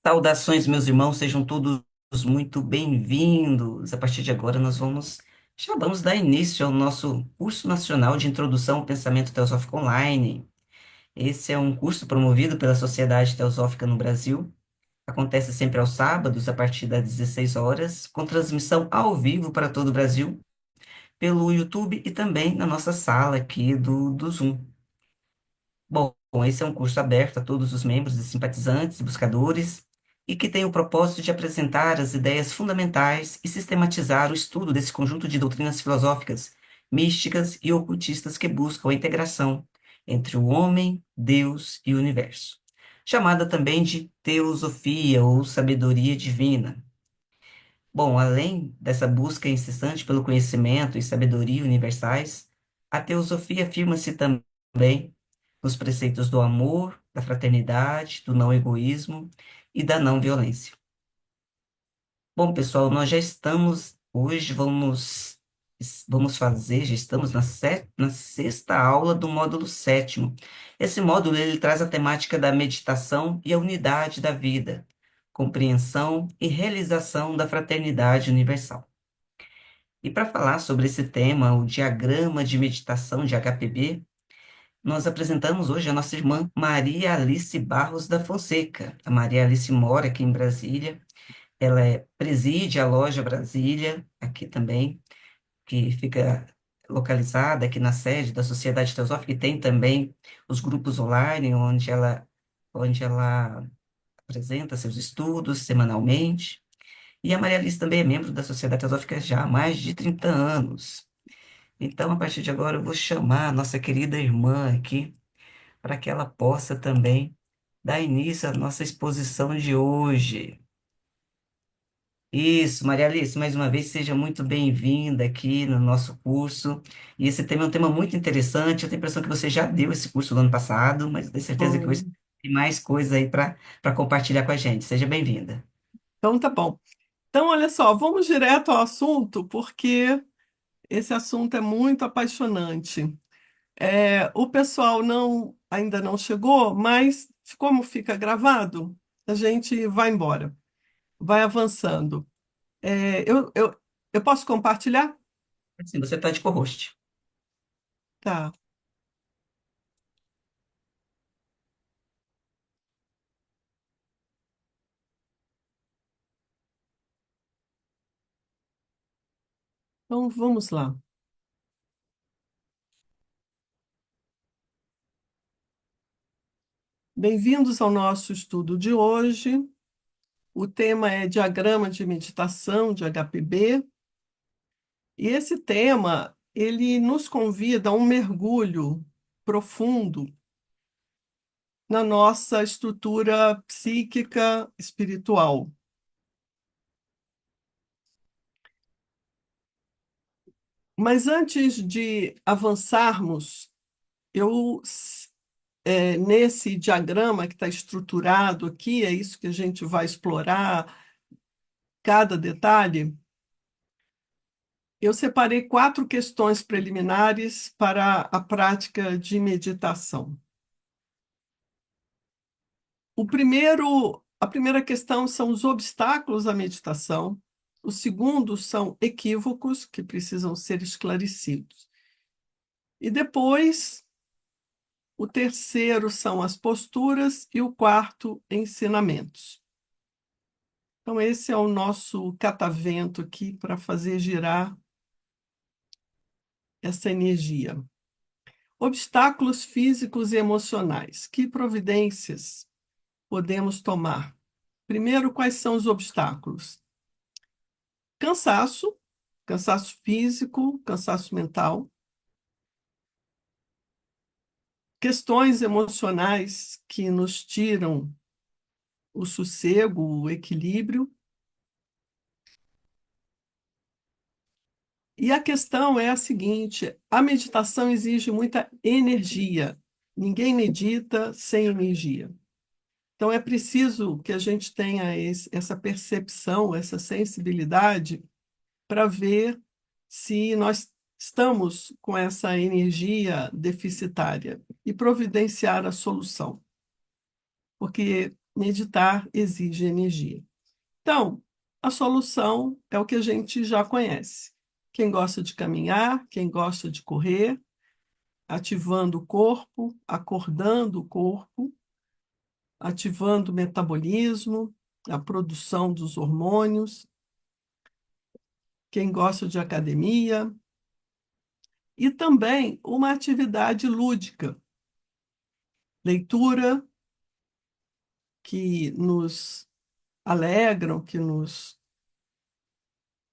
Saudações, meus irmãos, sejam todos muito bem-vindos. A partir de agora, já vamos dar início ao nosso curso nacional de Introdução ao Pensamento Teosófico Online. Esse é um curso promovido pela Sociedade Teosófica no Brasil. Acontece sempre aos sábados, a partir das 16 horas, com transmissão ao vivo para todo o Brasil, pelo YouTube e também na nossa sala aqui do Zoom. Bom, esse é um curso aberto a todos os membros e simpatizantes e buscadores e que tem o propósito de apresentar as ideias fundamentais e sistematizar o estudo desse conjunto de doutrinas filosóficas, místicas e ocultistas que buscam a integração entre o homem, Deus e o universo, chamada também de teosofia ou sabedoria divina. Bom, além dessa busca incessante pelo conhecimento e sabedoria universais, a teosofia afirma-se também nos preceitos do amor, da fraternidade, do não egoísmo e da não violência. Bom, pessoal, nós já estamos, hoje vamos fazer, já estamos na sexta aula do módulo sétimo. Esse módulo, ele traz a temática da meditação e a unidade da vida, compreensão e realização da fraternidade universal. E para falar sobre esse tema, o diagrama de meditação de HPB, nós apresentamos hoje a nossa irmã Maria Alice Barros da Fonseca. A Maria Alice mora aqui em Brasília, preside a loja Brasília, aqui também, que fica localizada aqui na sede da Sociedade Teosófica, e tem também os grupos online, onde ela apresenta seus estudos semanalmente. E a Maria Alice também é membro da Sociedade Teosófica já há mais de 30 anos. Então, a partir de agora, eu vou chamar a nossa querida irmã aqui para que ela possa também dar início à nossa exposição de hoje. Isso, Maria Alice, mais uma vez, seja muito bem-vinda aqui no nosso curso. E esse tema é um tema muito interessante. Eu tenho a impressão que você já deu esse curso no ano passado, mas eu tenho certeza que hoje Oi. tem mais coisa aí para compartilhar com a gente. Seja bem-vinda. Então tá bom. Então, olha só, vamos direto ao assunto, porque esse assunto é muito apaixonante. O pessoal ainda não chegou, mas como fica gravado, a gente vai embora, vai avançando. Eu posso compartilhar? Assim, você está de co-host. Tá. Então vamos lá. Bem-vindos ao nosso estudo de hoje. O tema é diagrama de meditação de HPB. E esse tema, ele nos convida a um mergulho profundo na nossa estrutura psíquica espiritual. Mas antes de avançarmos, nesse diagrama que está estruturado aqui, é isso que a gente vai explorar, cada detalhe, eu separei 4 questões preliminares para a prática de meditação. A primeira questão são os obstáculos à meditação. O segundo são equívocos que precisam ser esclarecidos. E depois, o terceiro são as posturas e o quarto, ensinamentos. Então, esse é o nosso catavento aqui para fazer girar essa energia. Obstáculos físicos e emocionais. Que providências podemos tomar? Primeiro, quais são os obstáculos? Cansaço, cansaço físico, cansaço mental, questões emocionais que nos tiram o sossego, o equilíbrio. E a questão é a seguinte: a meditação exige muita energia. Ninguém medita sem energia. Então é preciso que a gente tenha essa percepção, essa sensibilidade para ver se nós estamos com essa energia deficitária e providenciar a solução. Porque meditar exige energia. Então, a solução é o que a gente já conhece. Quem gosta de caminhar, quem gosta de correr, ativando o corpo, acordando o corpo, ativando o metabolismo, a produção dos hormônios, quem gosta de academia, e também uma atividade lúdica, leitura, que nos alegram, que nos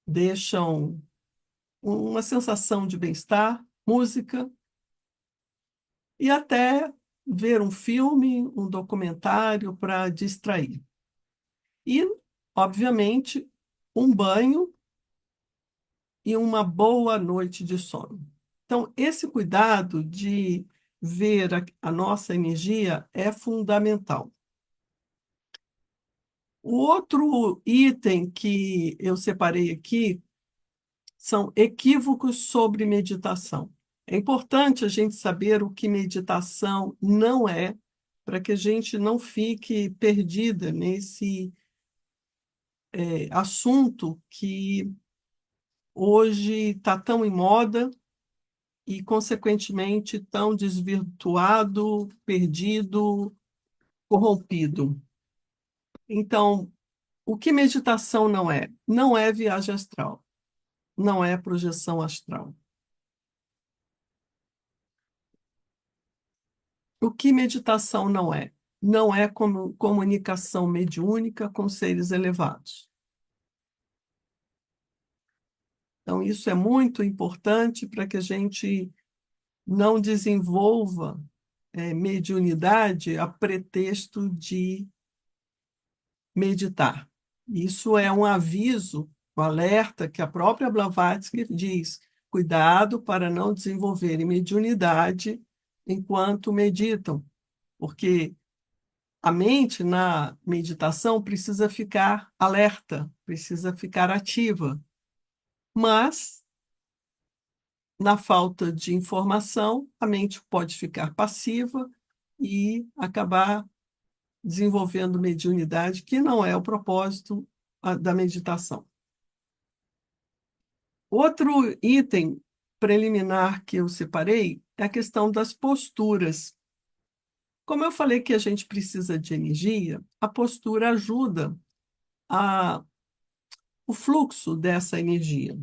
deixam uma sensação de bem-estar, música, e até ver um filme, um documentário para distrair. E, obviamente, um banho e uma boa noite de sono. Então, esse cuidado de ver a nossa energia é fundamental. O outro item que eu separei aqui são equívocos sobre meditação. É importante a gente saber o que meditação não é, para que a gente não fique perdida nesse assunto que hoje está tão em moda e, consequentemente, tão desvirtuado, perdido, corrompido. Então, o que meditação não é? Não é viagem astral, não é projeção astral. O que meditação não é? Não é como comunicação mediúnica com seres elevados. Então, isso é muito importante para que a gente não desenvolva mediunidade a pretexto de meditar. Isso é um aviso, um alerta que a própria Blavatsky diz: cuidado para não desenvolverem mediunidade enquanto meditam, porque a mente na meditação precisa ficar alerta, precisa ficar ativa, mas na falta de informação, a mente pode ficar passiva e acabar desenvolvendo mediunidade, que não é o propósito da meditação. Outro item preliminar que eu separei é a questão das posturas. Como eu falei que a gente precisa de energia, a postura ajuda o fluxo dessa energia.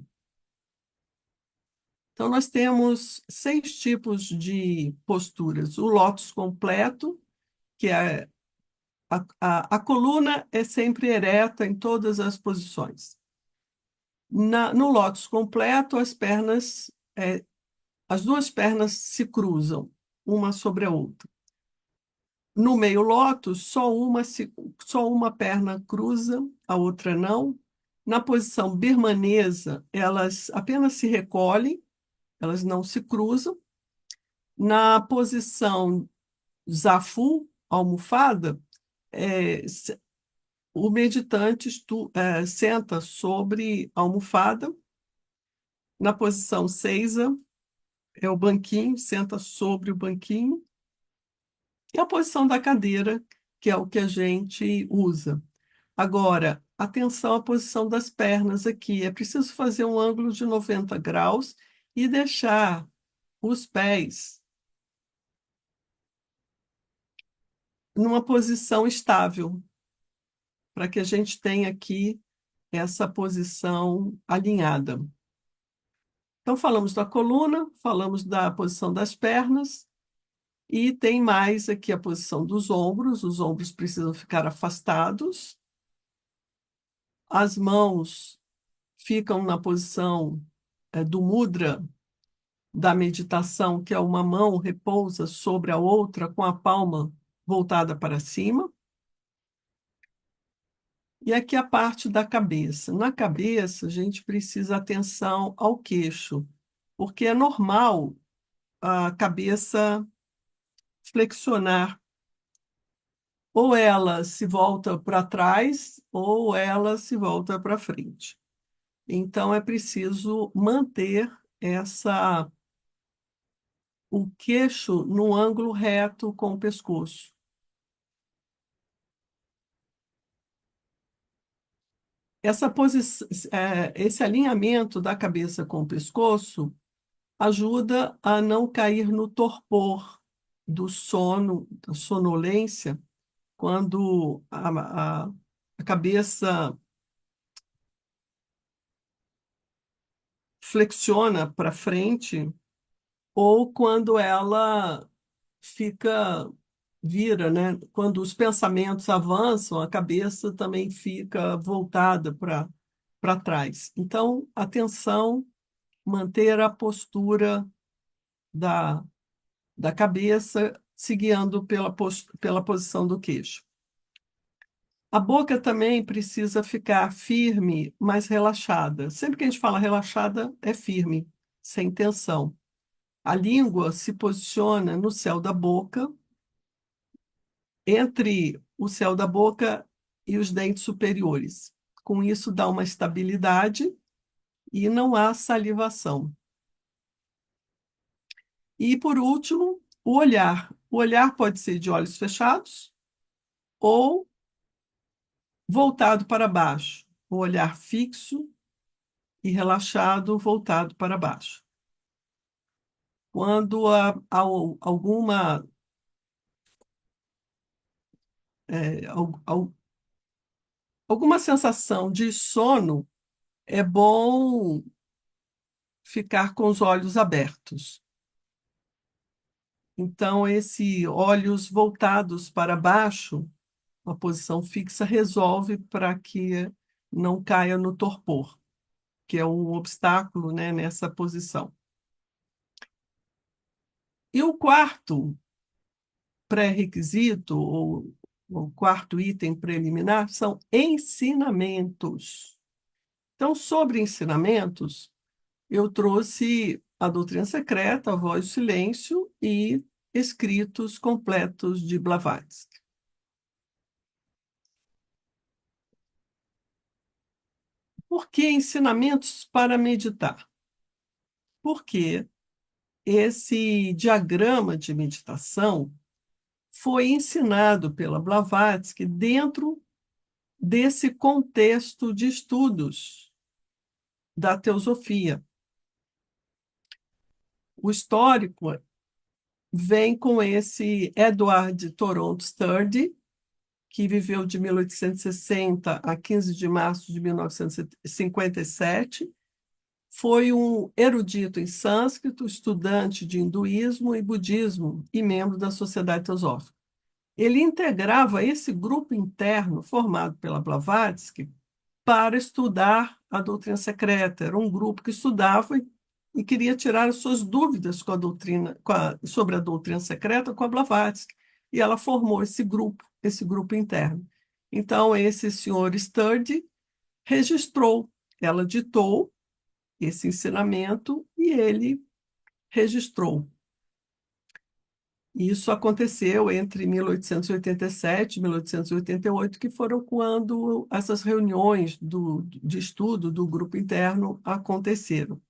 Então, nós temos 6 tipos de posturas. O lótus completo, que é a coluna é sempre ereta em todas as posições. No lótus completo, as duas pernas se cruzam, uma sobre a outra. No meio lótus, só uma perna cruza, a outra não. Na posição birmanesa, elas apenas se recolhem, elas não se cruzam. Na posição zafu, almofada, o meditante senta sobre a almofada. Na posição seiza, é o banquinho, senta sobre o banquinho. E a posição da cadeira, que é o que a gente usa. Agora, atenção à posição das pernas aqui. É preciso fazer um ângulo de 90 graus e deixar os pés numa posição estável, para que a gente tenha aqui essa posição alinhada. Então, falamos da coluna, falamos da posição das pernas, e tem mais aqui a posição dos ombros. Os ombros precisam ficar afastados. As mãos ficam na posição do mudra da meditação, que é uma mão repousa sobre a outra com a palma voltada para cima. E aqui a parte da cabeça. Na cabeça, a gente precisa atenção ao queixo, porque é normal a cabeça flexionar. Ou ela se volta para trás, ou ela se volta para frente. Então, é preciso manter o queixo no ângulo reto com o pescoço. esse alinhamento da cabeça com o pescoço ajuda a não cair no torpor do sono, da sonolência, quando a cabeça flexiona para frente ou quando ela fica, vira, né? Quando os pensamentos avançam, a cabeça também fica voltada para trás. Então, atenção, manter a postura da, da cabeça se guiando pela posição do queixo. A boca também precisa ficar firme, mas relaxada. Sempre que a gente fala relaxada, é firme, sem tensão. A língua se posiciona no céu da boca, entre o céu da boca e os dentes superiores. Com isso, dá uma estabilidade e não há salivação. E, por último, o olhar. O olhar pode ser de olhos fechados ou voltado para baixo. O olhar fixo e relaxado, voltado para baixo. Quando há é, al- al- alguma sensação de sono, é bom ficar com os olhos abertos. Então, esse olhos voltados para baixo, uma posição fixa, resolve para que não caia no torpor, que é um obstáculo, né, nessa posição. E o quarto pré-requisito, ou o quarto item preliminar, são ensinamentos. Então, sobre ensinamentos, eu trouxe a doutrina secreta, a voz do silêncio e escritos completos de Blavatsky. Por que ensinamentos para meditar? Porque esse diagrama de meditação foi ensinado pela Blavatsky dentro desse contexto de estudos da teosofia. O histórico vem com esse Edward Toronto Sturdy, que viveu de 1860 a 15 de março de 1957. Foi um erudito em sânscrito, estudante de hinduísmo e budismo e membro da Sociedade Teosófica. Ele integrava esse grupo interno formado pela Blavatsky para estudar a doutrina secreta. Era um grupo que estudava e queria tirar as suas dúvidas com a doutrina, sobre a doutrina secreta com a Blavatsky. E ela formou esse grupo interno. Então, esse senhor Sturdy registrou, ela ditou esse ensinamento e ele registrou. Isso aconteceu entre 1887 e 1888, que foram quando essas reuniões de estudo do grupo interno aconteceram.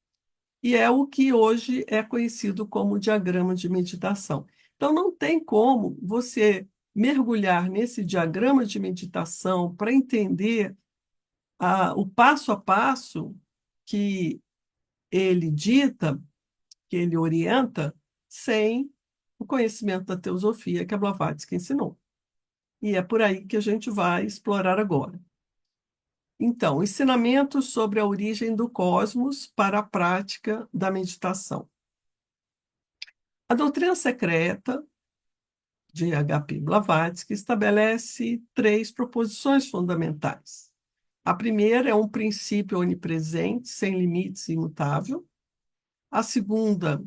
E é o que hoje é conhecido como diagrama de meditação. Então, não tem como você mergulhar nesse diagrama de meditação para entender o passo a passo que ele dita, que ele orienta, sem o conhecimento da teosofia que a Blavatsky ensinou. E é por aí que a gente vai explorar agora. Então, ensinamentos sobre a origem do cosmos para a prática da meditação. A doutrina secreta de H.P. Blavatsky estabelece três proposições fundamentais. A primeira é um princípio onipresente, sem limites e imutável. A segunda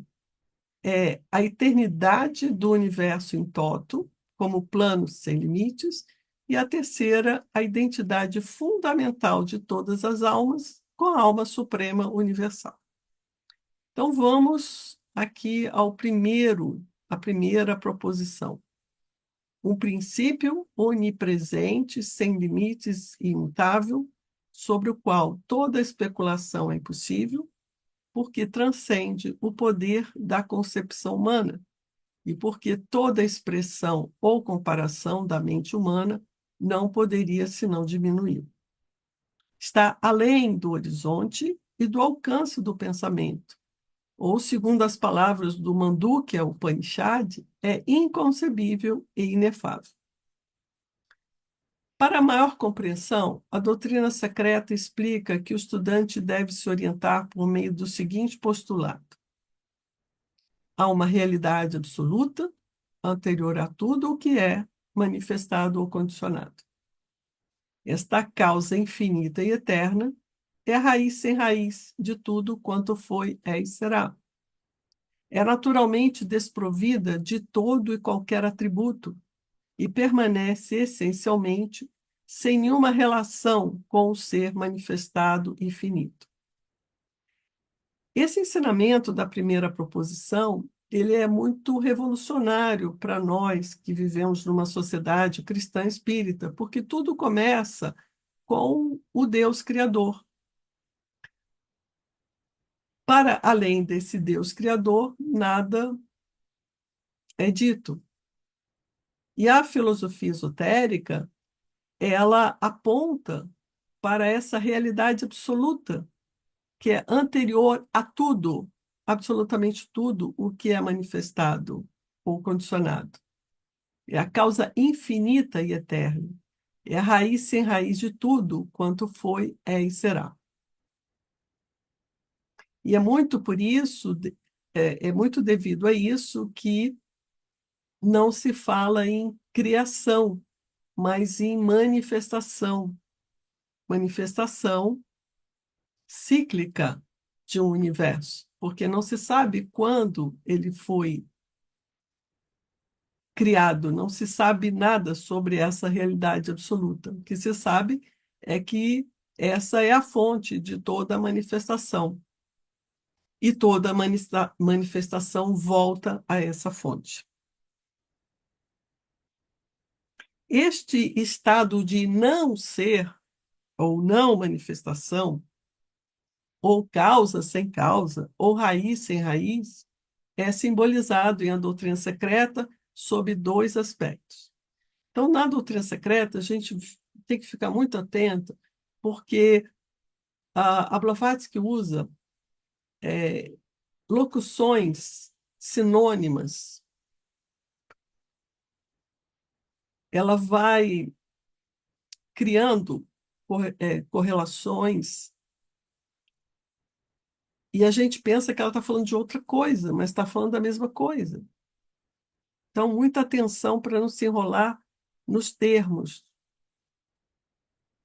é a eternidade do universo em toto, como plano sem limites, e a terceira, a identidade fundamental de todas as almas, com a alma suprema universal. Então vamos aqui à primeira proposição. Um princípio onipresente, sem limites e imutável, sobre o qual toda especulação é impossível, porque transcende o poder da concepção humana e porque toda expressão ou comparação da mente humana não poderia senão diminuir. está além do horizonte e do alcance do pensamento. Ou, segundo as palavras do Mandukya Upanishad, é inconcebível e inefável. Para maior compreensão, a doutrina secreta explica que o estudante deve se orientar por meio do seguinte postulado: há uma realidade absoluta, anterior a tudo o que é manifestado ou condicionado. Esta causa infinita e eterna é a raiz sem raiz de tudo quanto foi, é e será. É naturalmente desprovida de todo e qualquer atributo e permanece essencialmente sem nenhuma relação com o ser manifestado infinito. Esse ensinamento da primeira proposição, ele é muito revolucionário para nós que vivemos numa sociedade cristã espírita, porque tudo começa com o Deus Criador. Para além desse Deus Criador, nada é dito. E a filosofia esotérica, ela aponta para essa realidade absoluta, que é anterior a tudo, absolutamente tudo o que é manifestado ou condicionado. É a causa infinita e eterna. É a raiz sem raiz de tudo quanto foi, é e será. E é muito por isso, é muito devido a isso que não se fala em criação, mas em manifestação. Manifestação cíclica de um universo, porque não se sabe quando ele foi criado, não se sabe nada sobre essa realidade absoluta. O que se sabe é que essa é a fonte de toda a manifestação, e toda manifestação volta a essa fonte. Este estado de não ser, ou não manifestação, ou causa sem causa, ou raiz sem raiz, é simbolizado em a doutrina secreta sob dois aspectos. Então, na doutrina secreta, a gente tem que ficar muito atento, porque a Blavatsky usa locuções sinônimas. Ela vai criando correlações e a gente pensa que ela está falando de outra coisa, mas está falando da mesma coisa. Então, muita atenção para não se enrolar nos termos.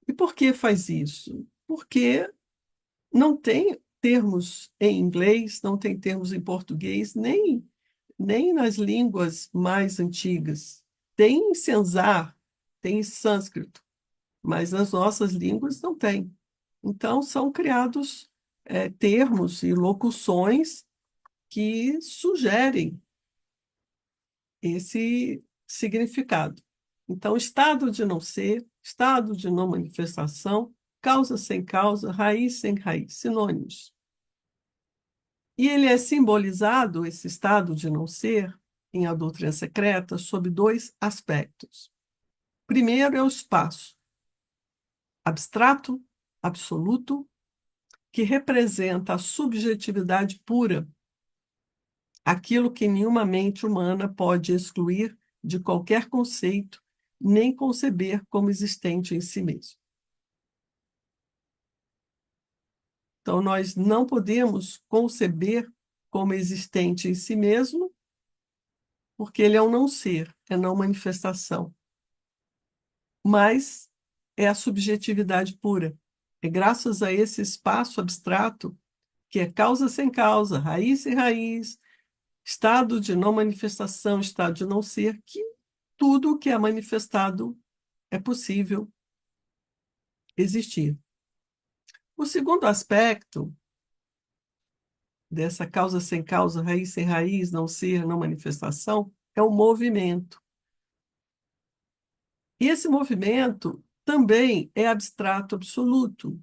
E por que faz isso? Porque não tem termos em inglês, não tem termos em português, nem nas línguas mais antigas. Tem em Senzar, tem em sânscrito, mas nas nossas línguas não tem. Então, são criados termos e locuções que sugerem esse significado. Então, estado de não ser, estado de não manifestação, causa sem causa, raiz sem raiz, sinônimos. E ele é simbolizado, esse estado de não ser, em A Doutrina Secreta, sob dois aspectos. Primeiro é o espaço, abstrato, absoluto, que representa a subjetividade pura, aquilo que nenhuma mente humana pode excluir de qualquer conceito, nem conceber como existente em si mesmo. Então, nós não podemos conceber como existente em si mesmo, porque ele é um não ser, é não manifestação. Mas é a subjetividade pura. É graças a esse espaço abstrato, que é causa sem causa, raiz sem raiz, estado de não manifestação, estado de não ser, que tudo o que é manifestado é possível existir. O segundo aspecto dessa causa sem causa, raiz sem raiz, não ser, não manifestação, é o movimento. E esse movimento também é abstrato absoluto,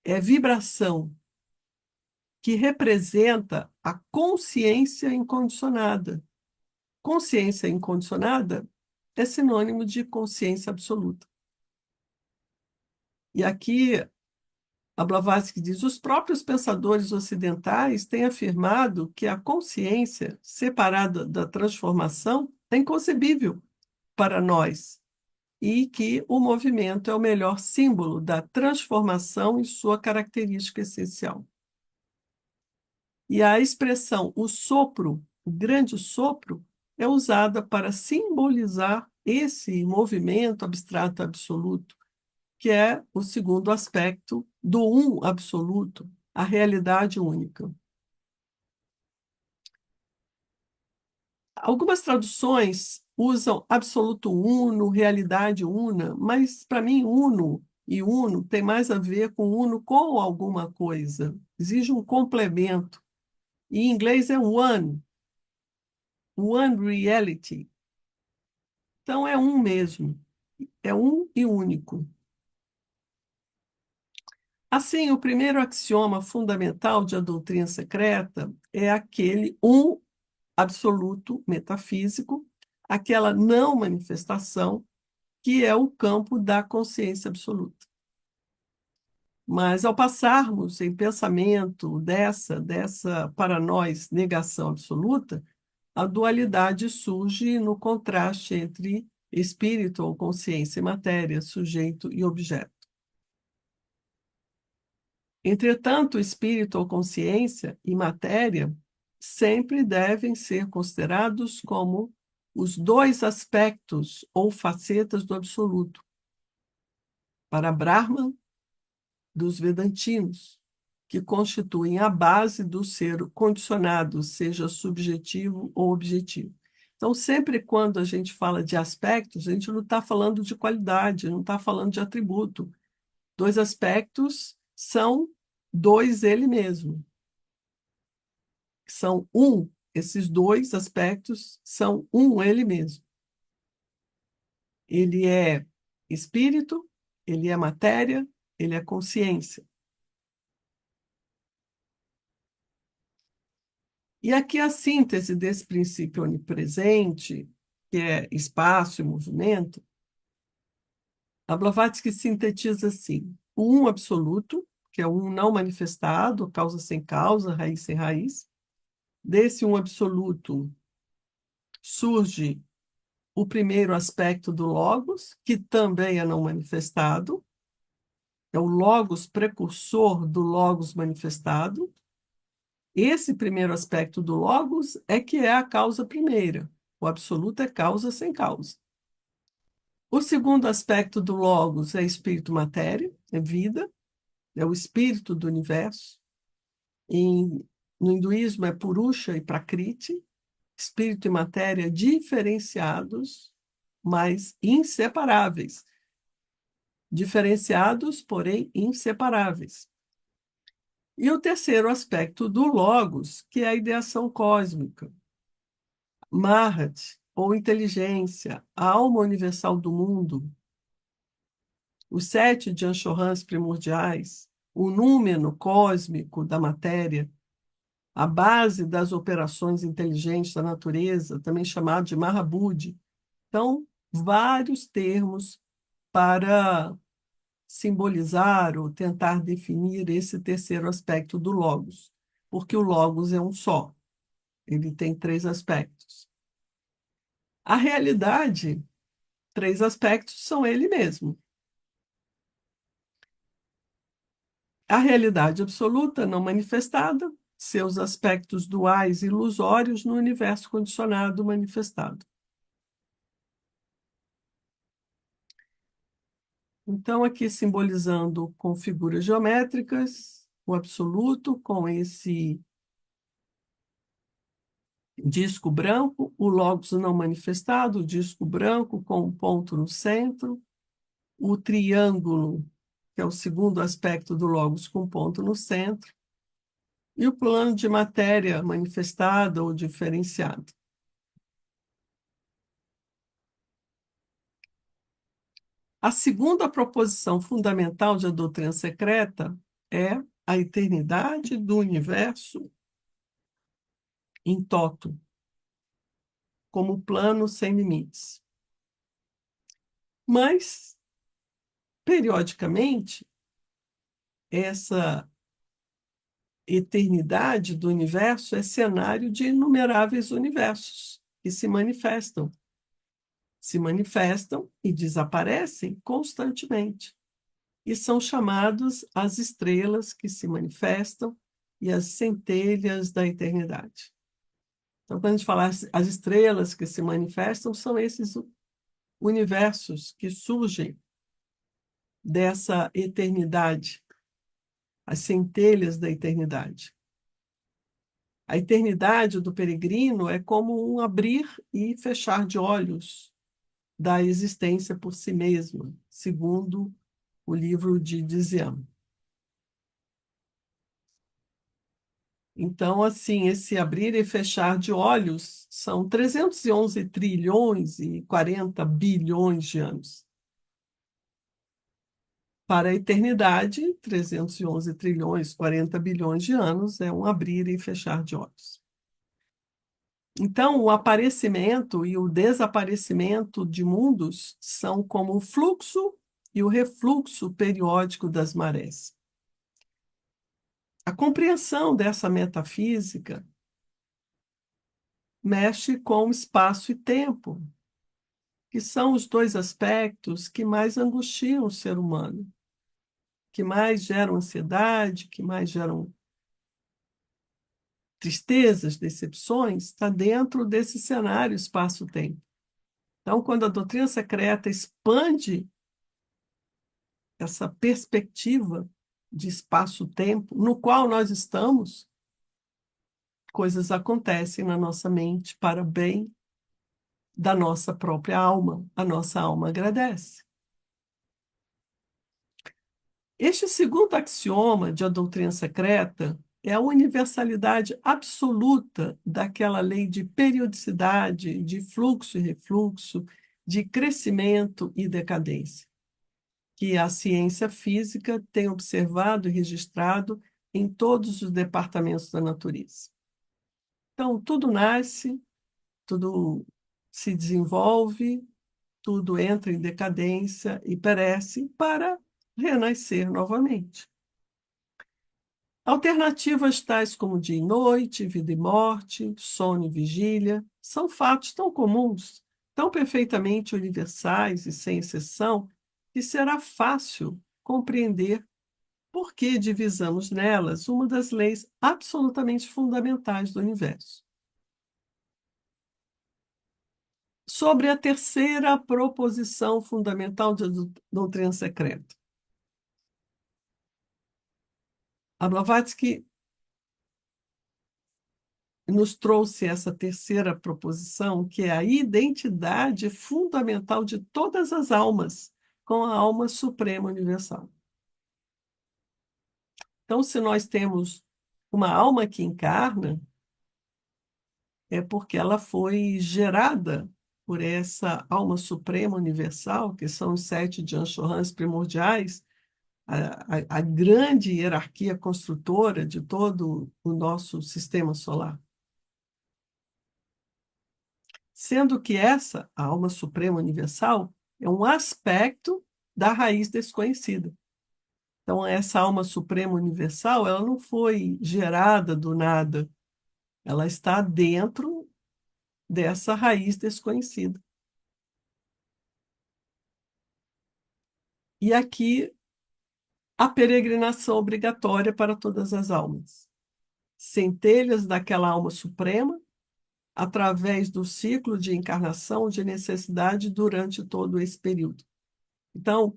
é vibração, que representa a consciência incondicionada. Consciência incondicionada é sinônimo de consciência absoluta. E aqui a Blavatsky diz: os próprios pensadores ocidentais têm afirmado que a consciência separada da transformação é inconcebível para nós e que o movimento é o melhor símbolo da transformação em sua característica essencial. E a expressão o sopro, o grande sopro, é usada para simbolizar esse movimento abstrato absoluto, que é o segundo aspecto do um absoluto, a realidade única. Algumas traduções usam absoluto uno, realidade una, mas para mim uno e uno tem mais a ver com uno com alguma coisa. Exige um complemento. E em inglês é one reality. Então é um mesmo, é um e único. Assim, o primeiro axioma fundamental de A Doutrina Secreta é aquele um absoluto metafísico, aquela não manifestação, que é o campo da consciência absoluta. Mas ao passarmos em pensamento dessa para nós negação absoluta, a dualidade surge no contraste entre espírito ou consciência e matéria, sujeito e objeto. Entretanto, espírito ou consciência e matéria sempre devem ser considerados como os dois aspectos ou facetas do absoluto. Para Brahman, dos Vedantinos, que constituem a base do ser condicionado, seja subjetivo ou objetivo. Então, sempre quando a gente fala de aspectos, a gente não está falando de qualidade, não está falando de atributo. Dois aspectos são dois ele mesmo. São um, esses dois aspectos são um ele mesmo. Ele é espírito, ele é matéria, ele é consciência. E aqui a síntese desse princípio onipresente, que é espaço e movimento, a Blavatsky sintetiza assim: o um absoluto, que é o um não manifestado, causa sem causa, raiz sem raiz. Desse um absoluto surge o primeiro aspecto do logos, que também é não manifestado, é o logos precursor do logos manifestado. Esse primeiro aspecto do logos é que é a causa primeira. O absoluto é causa sem causa. O segundo aspecto do logos é espírito-matéria, é vida, é o espírito do universo. No hinduísmo é Purusha e Prakriti, espírito e matéria diferenciados, mas inseparáveis. Diferenciados, porém inseparáveis. E o terceiro aspecto do logos, que é a ideação cósmica. Mahat, ou inteligência, a alma universal do mundo, os sete Janshohans primordiais, o númeno cósmico da matéria, a base das operações inteligentes da natureza, também chamado de Mahabudhi. Então, vários termos para simbolizar ou tentar definir esse terceiro aspecto do logos, porque o logos é um só, ele tem três aspectos. A realidade, três aspectos são ele mesmo. A realidade absoluta, não manifestada, seus aspectos duais e ilusórios no universo condicionado manifestado. Então, aqui simbolizando com figuras geométricas, o absoluto com esse disco branco, o logos não manifestado, o disco branco com um ponto no centro, o triângulo, que é o segundo aspecto do logos com ponto no centro, e o plano de matéria manifestada ou diferenciado. A segunda proposição fundamental de A Doutrina Secreta é a eternidade do universo em toto, como plano sem limites. Mas periodicamente, essa eternidade do universo é cenário de inumeráveis universos que se manifestam e desaparecem constantemente. E são chamados as estrelas que se manifestam e as centelhas da eternidade. Então, quando a gente fala as estrelas que se manifestam, são esses universos que surgem dessa eternidade, as centelhas da eternidade. A eternidade do peregrino é como um abrir e fechar de olhos da existência por si mesma, segundo o livro de Dzian. Então, assim, esse abrir e fechar de olhos são 311 trilhões e 40 bilhões de anos. Para a eternidade, 311 trilhões, 40 bilhões de anos é um abrir e fechar de olhos. Então, o aparecimento e o desaparecimento de mundos são como o fluxo e o refluxo periódico das marés. A compreensão dessa metafísica mexe com espaço e tempo, que são os dois aspectos que mais angustiam o ser humano, que mais geram ansiedade, que mais geram tristezas, decepções, está dentro desse cenário espaço-tempo. Então, quando a doutrina secreta expande essa perspectiva de espaço-tempo no qual nós estamos, coisas acontecem na nossa mente para o bem da nossa própria alma. A nossa alma agradece. Este segundo axioma de A Doutrina Secreta é a universalidade absoluta daquela lei de periodicidade, de fluxo e refluxo, de crescimento e decadência, que a ciência física tem observado e registrado em todos os departamentos da natureza. Então, tudo nasce, tudo se desenvolve, tudo entra em decadência e perece para renascer novamente. Alternativas tais como dia e noite, vida e morte, sono e vigília, são fatos tão comuns, tão perfeitamente universais e sem exceção, que será fácil compreender por que divisamos nelas uma das leis absolutamente fundamentais do universo. Sobre a terceira proposição fundamental da doutrina secreta. A Blavatsky nos trouxe essa terceira proposição, que é a identidade fundamental de todas as almas com a alma suprema universal. Então, se nós temos uma alma que encarna, é porque ela foi gerada por essa alma suprema universal, que são os 7 Janshohans primordiais, a grande hierarquia construtora de todo o nosso sistema solar. Sendo que essa, a alma suprema universal, é um aspecto da raiz desconhecida. Então, essa alma suprema universal, ela não foi gerada do nada, ela está dentro dessa raiz desconhecida. E aqui, a peregrinação obrigatória para todas as almas. Centelhas daquela alma suprema, através do ciclo de encarnação de necessidade durante todo esse período. Então,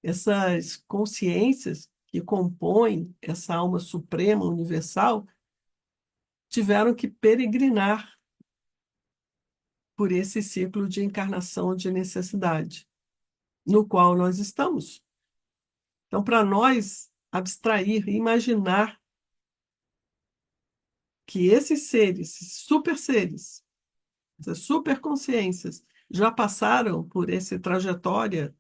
essas consciências que compõem essa alma suprema universal tiveram que peregrinar por esse ciclo de encarnação de necessidade, no qual nós estamos. Então, para nós abstrair e imaginar que esses seres, esses super seres, essas superconsciências, já passaram por essa trajetória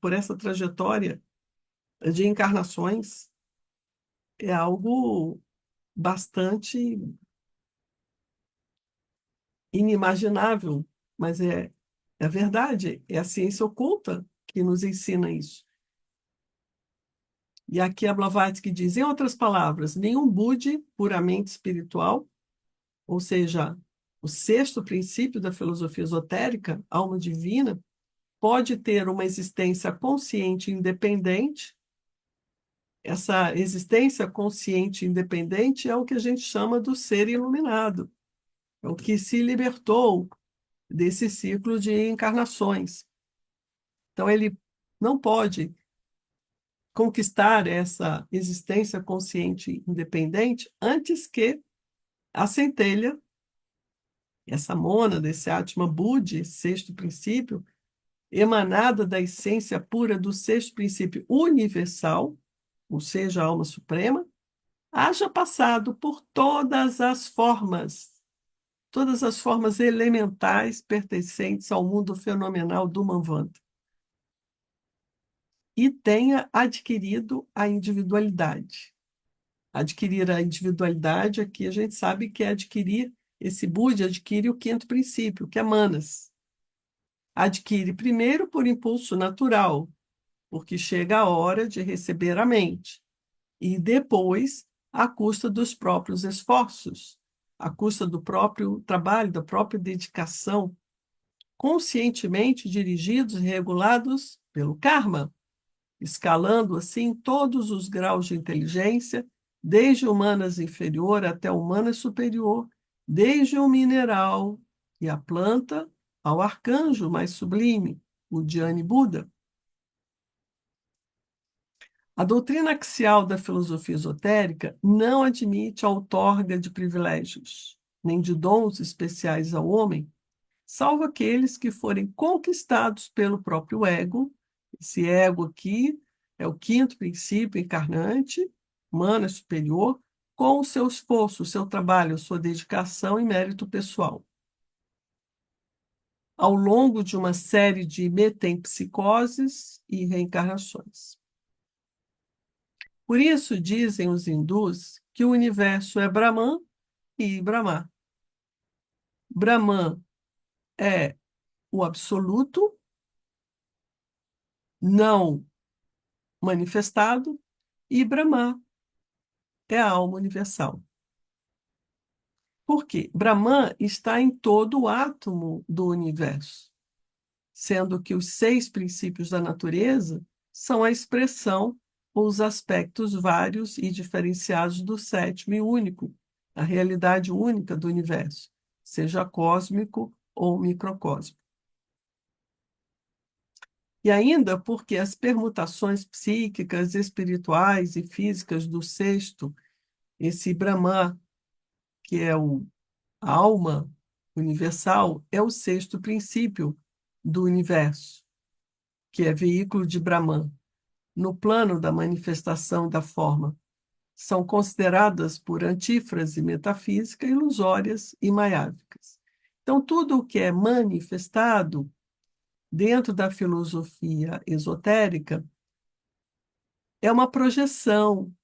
de encarnações, é algo bastante inimaginável, mas é verdade, é a ciência oculta que nos ensina isso. E aqui a Blavatsky diz, em outras palavras, nenhum Budi puramente espiritual, ou seja, o sexto princípio da filosofia esotérica, alma divina, pode ter uma existência consciente independente. Essa existência consciente independente é o que a gente chama do ser iluminado, é o que se libertou desse ciclo de encarnações. Então, ele não pode conquistar essa existência consciente independente antes que a centelha, essa mônada, esse Atma Buddhi, sexto princípio, emanada da essência pura do sexto princípio universal, ou seja, a alma suprema, haja passado por todas as formas elementais pertencentes ao mundo fenomenal do Manvanta, e tenha adquirido a individualidade. Adquirir a individualidade, aqui a gente sabe que é adquirir, esse Buddha adquire o quinto princípio, que é manas. Adquire primeiro por impulso natural, porque chega a hora de receber a mente, e depois à custa dos próprios esforços, à custa do próprio trabalho, da própria dedicação, conscientemente dirigidos e regulados pelo karma, escalando assim todos os graus de inteligência, desde humanas inferior até humanas superior, desde o mineral e a planta ao arcanjo mais sublime, o Dhyani Buda. A doutrina axial da filosofia esotérica não admite a outorga de privilégios, nem de dons especiais ao homem, salvo aqueles que forem conquistados pelo próprio ego. Esse ego aqui é o quinto princípio encarnante, humano superior, com o seu esforço, o seu trabalho, a sua dedicação e mérito pessoal. Ao longo de uma série de metempsicoses e reencarnações. Por isso, dizem os hindus que o universo é Brahman e Brahma. Brahman é o absoluto, não manifestado, e Brahma é a alma universal. Por quê? Brahman está em todo o átomo do universo, sendo que os seis princípios da natureza são a expressão ou os aspectos vários e diferenciados do sétimo e único, a realidade única do universo, seja cósmico ou microcósmico. E ainda porque as permutações psíquicas, espirituais e físicas do sexto, esse Brahman, que é a alma universal, é o sexto princípio do universo, que é veículo de Brahman. No plano da manifestação da forma, são consideradas por antífrase metafísica ilusórias e maiávicas. Então, tudo o que é manifestado dentro da filosofia esotérica é uma projeção,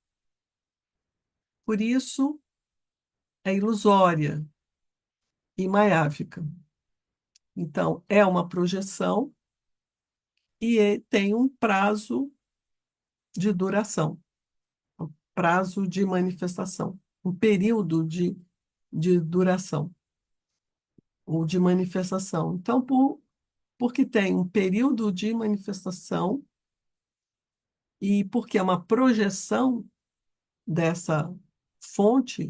por isso é ilusória e maiávica. Então, é uma projeção e tem um prazo de duração, um prazo de manifestação, um período de duração ou de manifestação. Então, porque tem um período de manifestação e porque é uma projeção dessa fonte,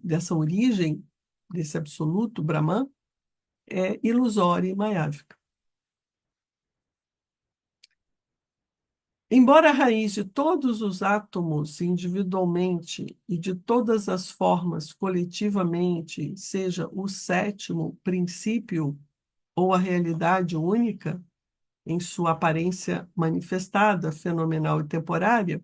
dessa origem, desse absoluto Brahman, é ilusória e maiávica. Embora a raiz de todos os átomos individualmente e de todas as formas coletivamente seja o sétimo princípio ou a realidade única, em sua aparência manifestada, fenomenal e temporária,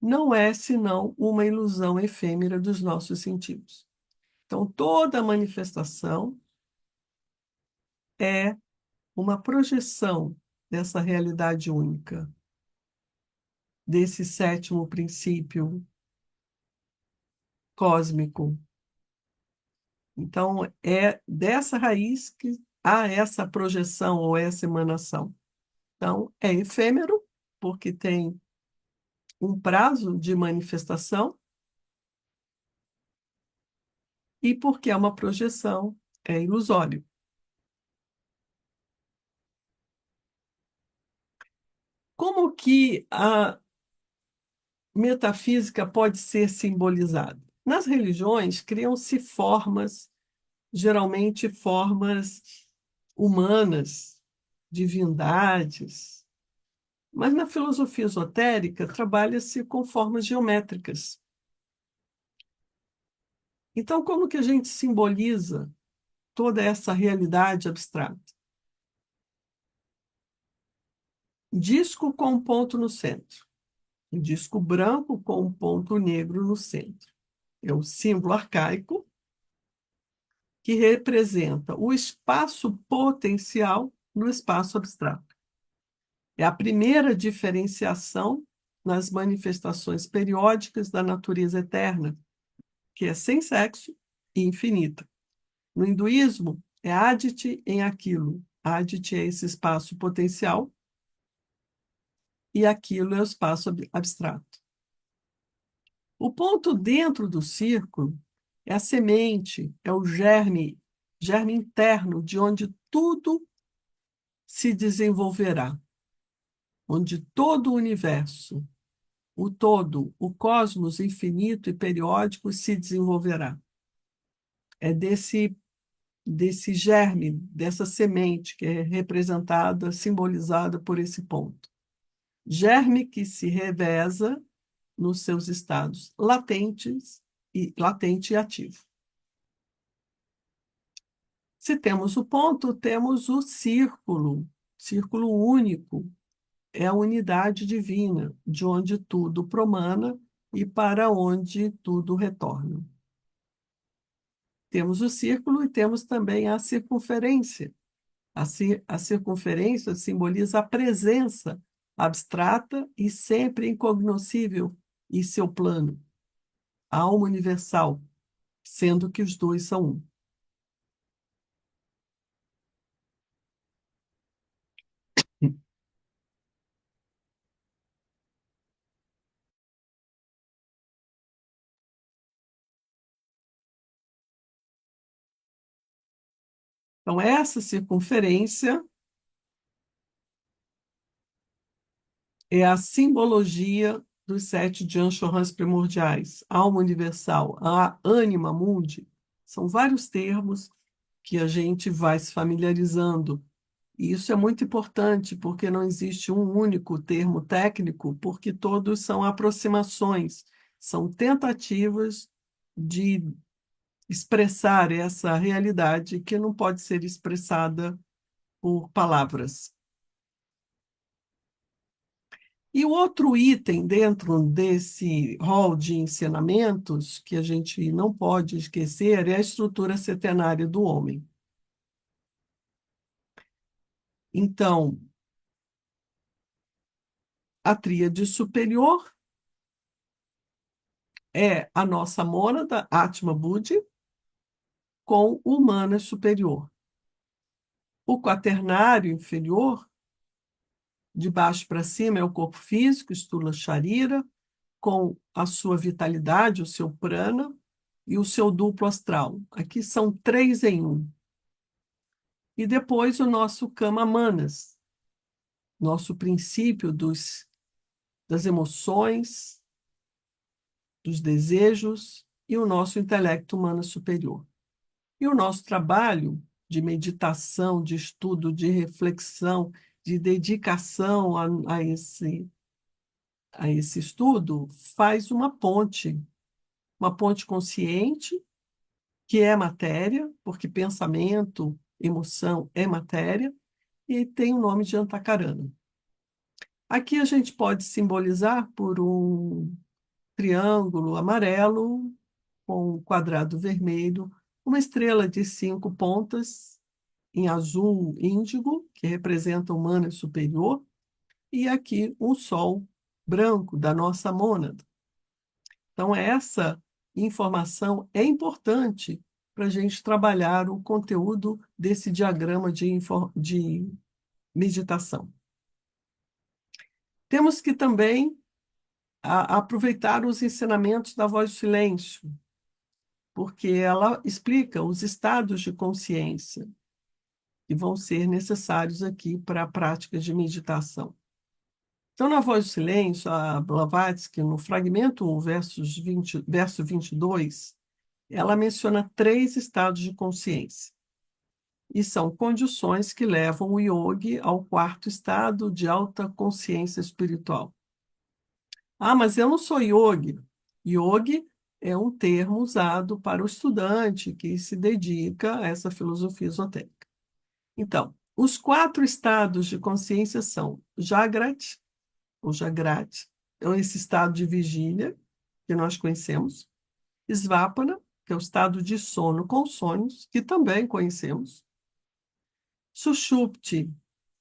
não é senão uma ilusão efêmera dos nossos sentidos. Então, toda manifestação é uma projeção dessa realidade única, desse sétimo princípio cósmico. Então, é dessa raiz que há essa projeção ou essa emanação. Então, é efêmero, porque tem um prazo de manifestação, e porque é uma projeção, é ilusório. Como que a metafísica pode ser simbolizada? Nas religiões, criam-se formas, geralmente formas humanas, divindades, mas na filosofia esotérica trabalha-se com formas geométricas. Então, como que a gente simboliza toda essa realidade abstrata? Disco com um ponto no centro. Um disco branco com um ponto negro no centro. É um símbolo arcaico que representa o espaço potencial no espaço abstrato. É a primeira diferenciação nas manifestações periódicas da natureza eterna, que é sem sexo e infinita. No hinduísmo, é Aditi em aquilo. Aditi é esse espaço potencial e aquilo é o espaço abstrato. O ponto dentro do círculo é a semente, é o germe, germe interno de onde tudo se desenvolverá, onde todo o universo, o todo, o cosmos infinito e periódico se desenvolverá. É desse germe, dessa semente que é representada, simbolizada por esse ponto. Germe que se reveza nos seus estados latente e ativo. Se temos o ponto, temos o círculo, círculo único, é a unidade divina, de onde tudo promana e para onde tudo retorna. Temos o círculo e temos também a circunferência. A circunferência simboliza a presença abstrata e sempre incognoscível em seu plano, a alma universal, sendo que os dois são um. Então, essa circunferência é a simbologia dos sete Janshohans primordiais, alma universal, a anima mundi. São vários termos que a gente vai se familiarizando. E isso é muito importante, porque não existe um único termo técnico, porque todos são aproximações, são tentativas de expressar essa realidade que não pode ser expressada por palavras. E o outro item dentro desse rol de ensinamentos que a gente não pode esquecer é a estrutura setenária do homem. Então, a tríade superior é a nossa mônada, Atma Buddhi, com o Mana superior. O quaternário inferior, de baixo para cima, é o corpo físico, Stula Sharira, com a sua vitalidade, o seu prana, e o seu duplo astral. Aqui são três em um. E depois o nosso Kama Manas, nosso princípio das emoções, dos desejos e o nosso intelecto humano superior. E o nosso trabalho de meditação, de estudo, de reflexão, de dedicação a esse estudo, faz uma ponte consciente, que é matéria, porque pensamento, emoção é matéria, e tem o nome de Antakarana. Aqui a gente pode simbolizar por um triângulo amarelo com um quadrado vermelho, uma estrela de 5 pontas em azul índigo, que representa o mana superior, e aqui um sol branco da nossa mônada. Então, essa informação é importante para a gente trabalhar o conteúdo desse diagrama de meditação. Temos que também aproveitar os ensinamentos da voz do silêncio, porque ela explica os estados de consciência que vão ser necessários aqui para a prática de meditação. Então, na Voz do Silêncio, a Blavatsky, no fragmento 1, verso 22, ela menciona 3 estados de consciência. E são condições que levam o yogi ao 4º estado de alta consciência espiritual. Ah, mas eu não sou yogi. Yogi é um termo usado para o estudante que se dedica a essa filosofia esotérica. Então, os 4 estados de consciência são Jagrat, ou Jagrati, é esse estado de vigília que nós conhecemos. Svapana, que é o estado de sono com sonhos, que também conhecemos. Sushupti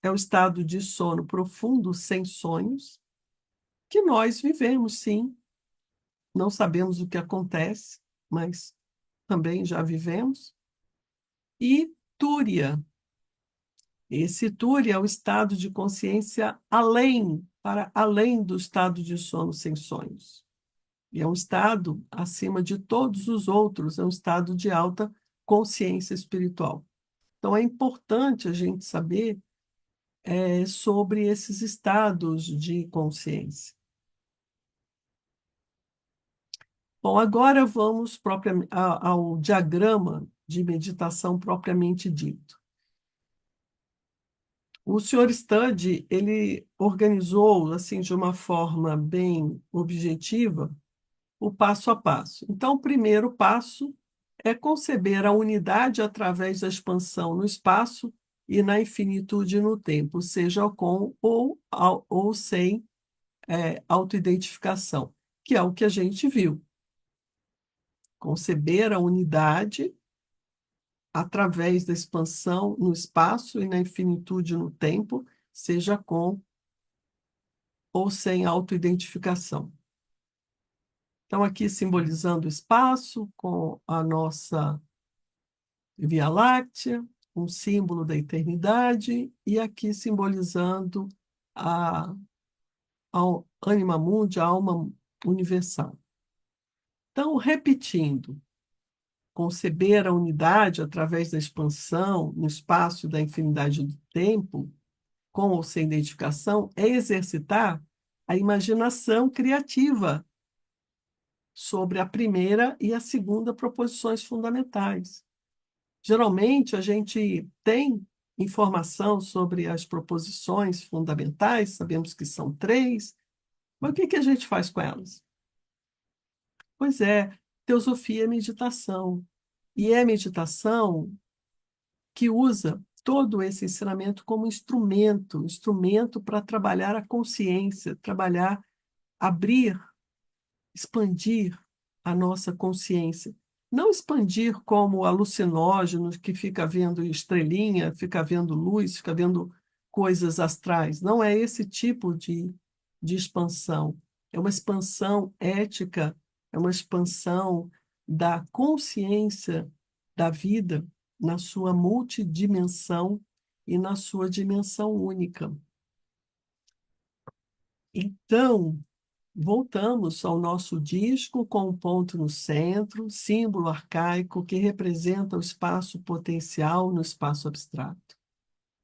é o estado de sono profundo sem sonhos, que nós vivemos, sim. Não sabemos o que acontece, mas também já vivemos. E Turiya. Esse Turiya é o estado de consciência para além do estado de sono sem sonhos. E é um estado acima de todos os outros, é um estado de alta consciência espiritual. Então, é importante a gente saber sobre esses estados de consciência. Bom, agora vamos ao diagrama de meditação propriamente dito. O Sr. Study, ele organizou, assim, de uma forma bem objetiva, o passo a passo. Então, o primeiro passo é conceber a unidade através da expansão no espaço e na infinitude no tempo, seja com ou sem autoidentificação, que é o que a gente viu. Conceber a unidade através da expansão no espaço e na infinitude no tempo, seja com ou sem autoidentificação. Então, aqui simbolizando o espaço com a nossa Via Láctea, um símbolo da eternidade, e aqui simbolizando a, a Anima Mundi, a alma universal. Então, repetindo, conceber a unidade através da expansão no espaço da infinidade do tempo, com ou sem identificação, é exercitar a imaginação criativa sobre a primeira e a segunda proposições fundamentais. Geralmente, a gente tem informação sobre as proposições fundamentais, sabemos que são 3, mas o que a gente faz com elas? Pois é, teosofia é meditação. E é meditação que usa todo esse ensinamento como instrumento para trabalhar a consciência, trabalhar, abrir, expandir a nossa consciência. Não expandir como alucinógenos, que fica vendo estrelinha, fica vendo luz, fica vendo coisas astrais. Não é esse tipo de expansão. É uma expansão ética, é uma expansão da consciência da vida na sua multidimensão e na sua dimensão única. Então, voltamos ao nosso disco com um ponto no centro, símbolo arcaico que representa o espaço potencial no espaço abstrato.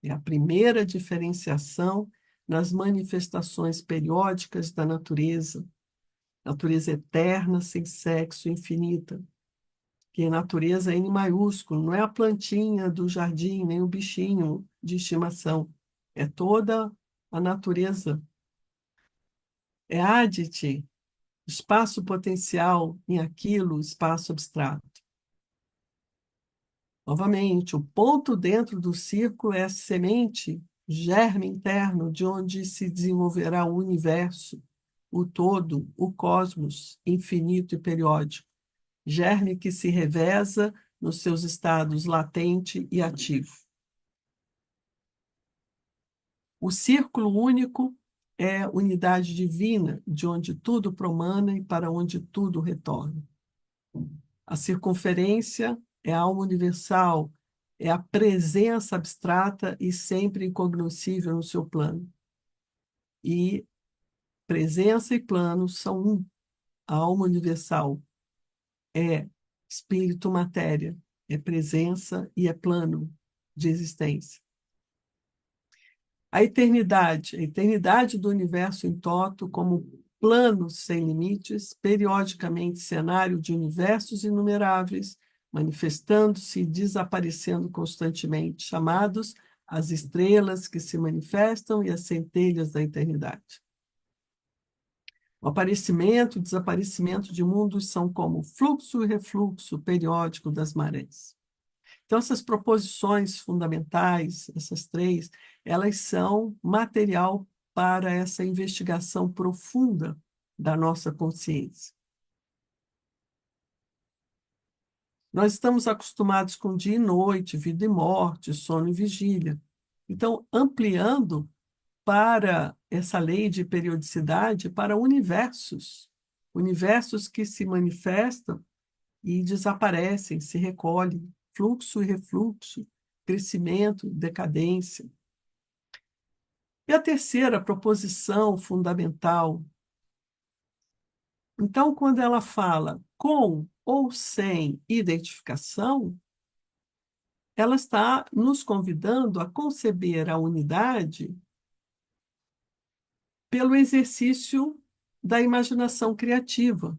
É a primeira diferenciação nas manifestações periódicas da natureza eterna, sem sexo, infinita, que é natureza N maiúsculo, não é a plantinha do jardim, nem o bichinho de estimação, é toda a natureza. É Aditi, espaço potencial em aquilo, espaço abstrato. Novamente, o ponto dentro do círculo é a semente, germe interno de onde se desenvolverá o universo, o todo, o cosmos, infinito e periódico. Germe que se reveza nos seus estados latente e ativo. O círculo único é unidade divina, de onde tudo promana e para onde tudo retorna. A circunferência é a alma universal, é a presença abstrata e sempre incognoscível no seu plano. E Presença e plano são um. A alma universal é espírito, matéria, é presença e é plano de existência. A eternidade do universo em toto como plano sem limites, periodicamente cenário de universos inumeráveis, manifestando-se e desaparecendo constantemente, chamados as estrelas que se manifestam e as centelhas da eternidade. O aparecimento e desaparecimento de mundos são como fluxo e refluxo periódico das marés. Então, essas proposições fundamentais, essas três, elas são material para essa investigação profunda da nossa consciência. Nós estamos acostumados com dia e noite, vida e morte, sono e vigília. Então, ampliando para essa lei de periodicidade para universos, universos que se manifestam e desaparecem, se recolhem, fluxo e refluxo, crescimento, decadência. E a terceira proposição fundamental, então, quando ela fala com ou sem identificação, ela está nos convidando a conceber a unidade pelo exercício da imaginação criativa,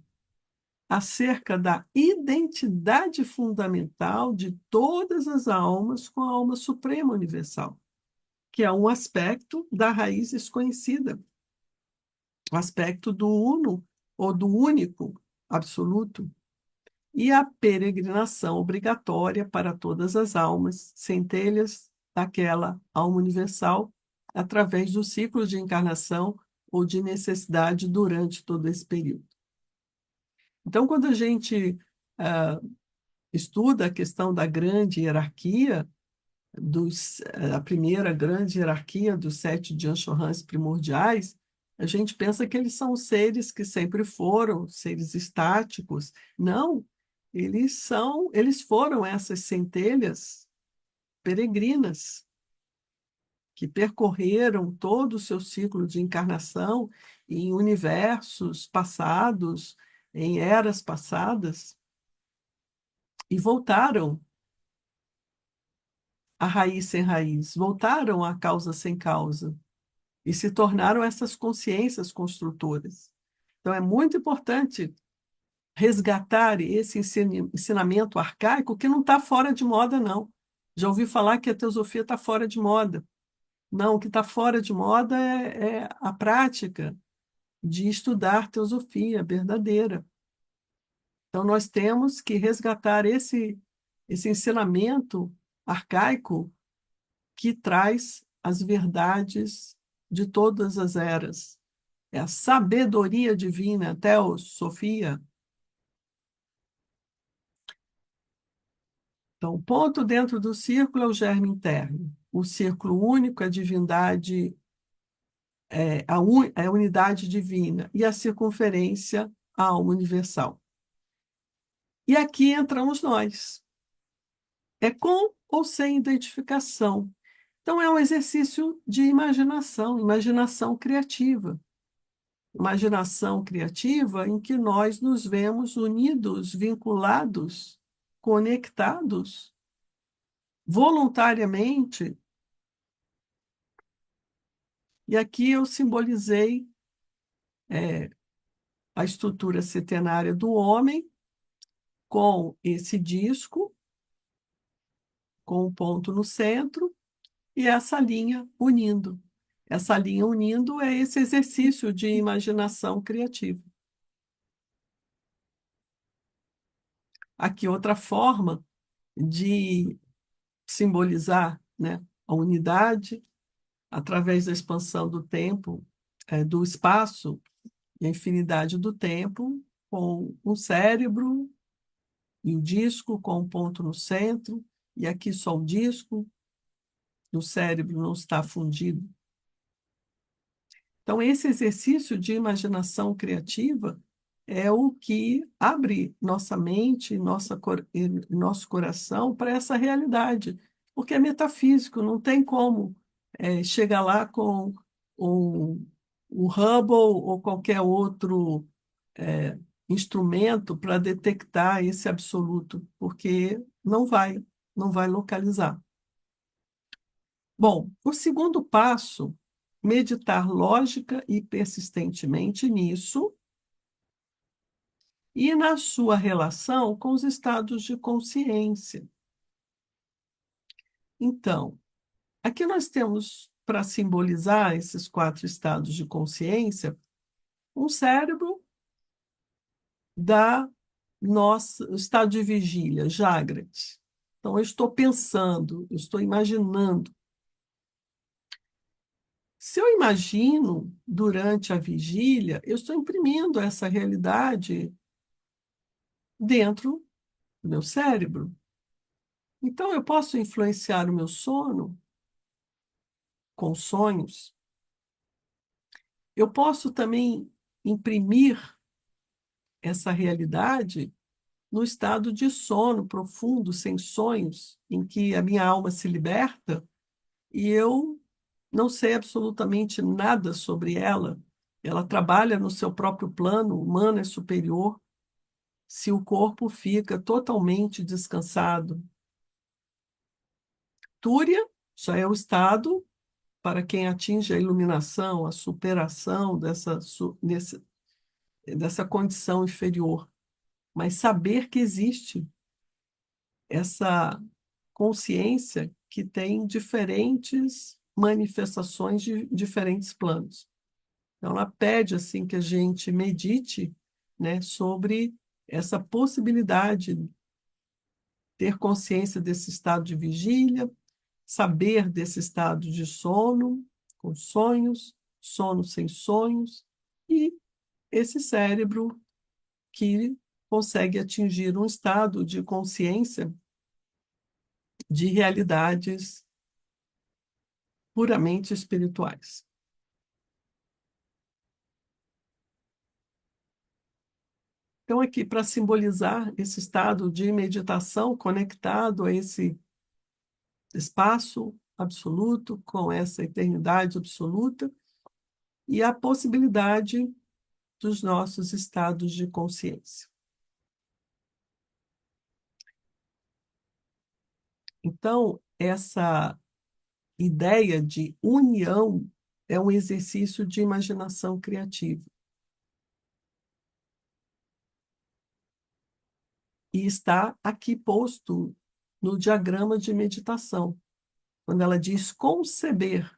acerca da identidade fundamental de todas as almas com a alma suprema universal, que é um aspecto da raiz desconhecida, o aspecto do uno ou do único absoluto, e a peregrinação obrigatória para todas as almas, centelhas daquela alma universal, através do ciclo de encarnação ou de necessidade durante todo esse período. Então, quando a gente estuda a questão da grande hierarquia, a primeira grande hierarquia dos 7 Dian-Chöhans primordiais, a gente pensa que eles são seres que sempre foram, seres estáticos. Não, eles foram essas centelhas peregrinas que percorreram todo o seu ciclo de encarnação em universos passados, em eras passadas, e voltaram à raiz sem raiz, voltaram à causa sem causa, e se tornaram essas consciências construtoras. Então, é muito importante resgatar esse ensinamento arcaico que não está fora de moda, não. Já ouvi falar que a teosofia está fora de moda. Não, o que está fora de moda é a prática de estudar teosofia verdadeira. Então, nós temos que resgatar esse ensinamento arcaico que traz as verdades de todas as eras. É a sabedoria divina, teosofia. Então, o ponto dentro do círculo é o germe interno. O círculo único é a divindade, é a unidade divina. E a circunferência, a alma universal. E aqui entramos nós. É com ou sem identificação. Então, é um exercício de imaginação, imaginação criativa. Imaginação criativa em que nós nos vemos unidos, vinculados, conectados, voluntariamente. E aqui eu simbolizei a estrutura setenária do homem com esse disco, com o ponto no centro, e essa linha unindo. Essa linha unindo é esse exercício de imaginação criativa. Aqui outra forma de simbolizar, né, a unidade através da expansão do tempo, do espaço e a infinidade do tempo, com um cérebro e o disco com um ponto no centro, e aqui só o disco, no cérebro não está fundido. Então, esse exercício de imaginação criativa é o que abre nossa mente, e nosso coração para essa realidade, porque é metafísico, não tem como chegar lá com um o Hubble ou qualquer outro é, instrumento para detectar esse absoluto, porque não vai localizar. Bom, o segundo passo, meditar lógica e persistentemente nisso e na sua relação com os estados de consciência. Então, aqui nós temos, para simbolizar esses quatro estados de consciência, um cérebro da nossa o estado de vigília, Jagrati. Então, eu estou pensando, eu estou imaginando. Se eu imagino durante a vigília, eu estou imprimindo essa realidade dentro do meu cérebro. Então, eu posso influenciar o meu sono com sonhos. Eu posso também imprimir essa realidade no estado de sono profundo, sem sonhos, em que a minha alma se liberta e eu não sei absolutamente nada sobre ela. Ela trabalha no seu próprio plano, humano é superior, se o corpo fica totalmente descansado. Túria já é o estado para quem atinge a iluminação, a superação dessa condição inferior. Mas saber que existe essa consciência que tem diferentes manifestações de diferentes planos. Então, ela pede assim que a gente medite, né, sobre essa possibilidade, ter consciência desse estado de vigília, saber desse estado de sono, com sonhos, sono sem sonhos, e esse cérebro que consegue atingir um estado de consciência de realidades puramente espirituais. Então, aqui, para simbolizar esse estado de meditação conectado a esse espaço absoluto, com essa eternidade absoluta, e a possibilidade dos nossos estados de consciência. Então, essa ideia de união é um exercício de imaginação criativa. E está aqui posto no diagrama de meditação, quando ela diz conceber.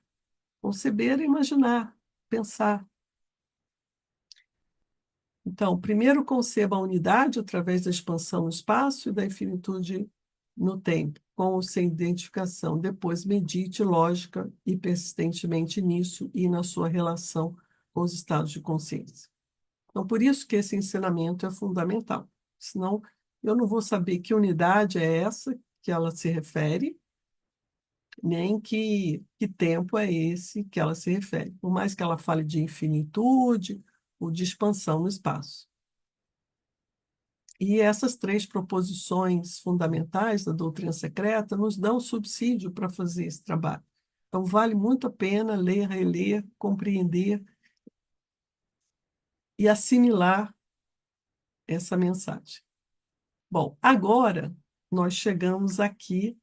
Conceber é imaginar, pensar. Então, primeiro conceba a unidade através da expansão no espaço e da infinitude no tempo, com ou sem identificação. Depois, medite lógica e persistentemente nisso e na sua relação com os estados de consciência. Então, por isso que esse ensinamento é fundamental. Senão, eu não vou saber que unidade é essa que ela se refere, nem que tempo é esse que ela se refere. Por mais que ela fale de infinitude ou de expansão no espaço. E essas três proposições fundamentais da doutrina secreta nos dão subsídio para fazer esse trabalho. Então, vale muito a pena ler, reler, compreender e assimilar essa mensagem. Bom, agora nós chegamos aqui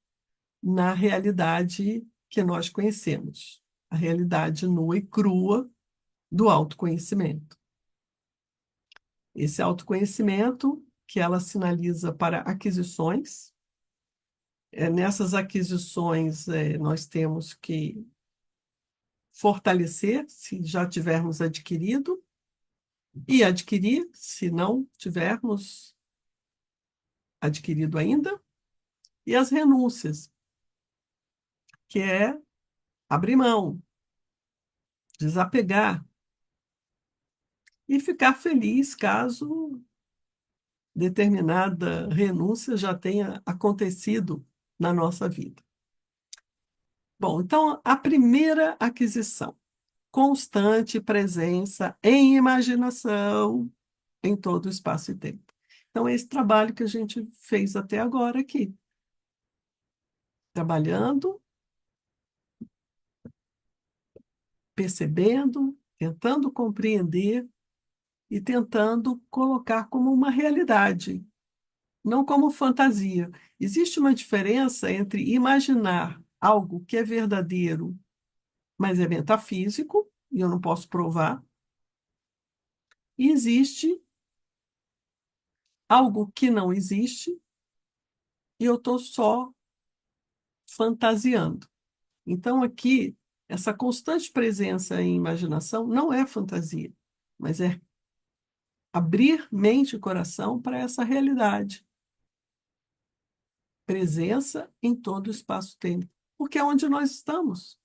na realidade que nós conhecemos, a realidade nua e crua do autoconhecimento. Esse autoconhecimento que ela sinaliza para aquisições. Nessas aquisições, nós temos que fortalecer, se já tivermos adquirido, e adquirir, se não tivermos adquirido ainda, e as renúncias, que é abrir mão, desapegar e ficar feliz caso determinada renúncia já tenha acontecido na nossa vida. Bom, então, a primeira aquisição, constante presença em imaginação em todo o espaço e tempo. Então, é esse trabalho que a gente fez até agora aqui. Trabalhando, percebendo, tentando compreender e tentando colocar como uma realidade, não como fantasia. Existe uma diferença entre imaginar algo que é verdadeiro, mas é metafísico, e eu não posso provar, e existe algo que não existe, e eu estou só fantasiando. Então, aqui, essa constante presença em imaginação não é fantasia, mas é abrir mente e coração para essa realidade. Presença em todo o espaço-tempo, porque é onde nós estamos.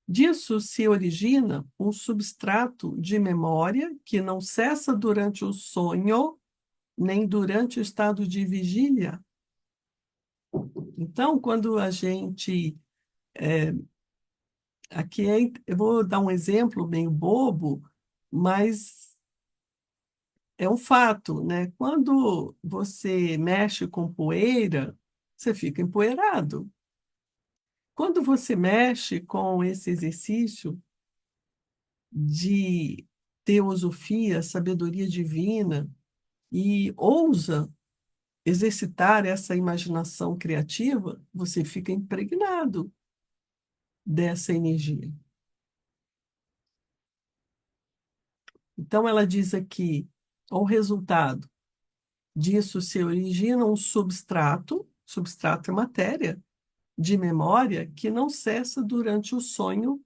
Disso se origina um substrato de memória que não cessa durante o sonho, nem durante o estado de vigília. Então, quando a gente. Aqui eu vou dar um exemplo meio bobo, mas é um fato, né? Quando você mexe com poeira, você fica empoeirado. Quando você mexe com esse exercício de teosofia, sabedoria divina, e ousa exercitar essa imaginação criativa, você fica impregnado dessa energia. Então, ela diz aqui, o resultado disso se origina um substrato é matéria, de memória que não cessa durante o sonho,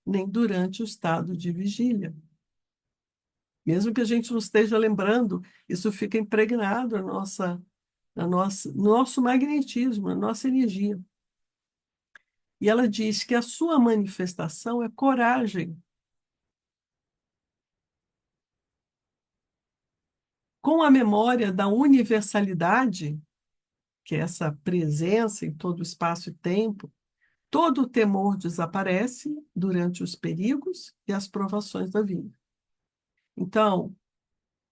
nem durante o estado de vigília. Mesmo que a gente não esteja lembrando, isso fica impregnado no nosso magnetismo, na nossa energia. E ela diz que a sua manifestação é coragem. Com a memória da universalidade, que é essa presença em todo o espaço e tempo, todo o temor desaparece durante os perigos e as provações da vida. Então,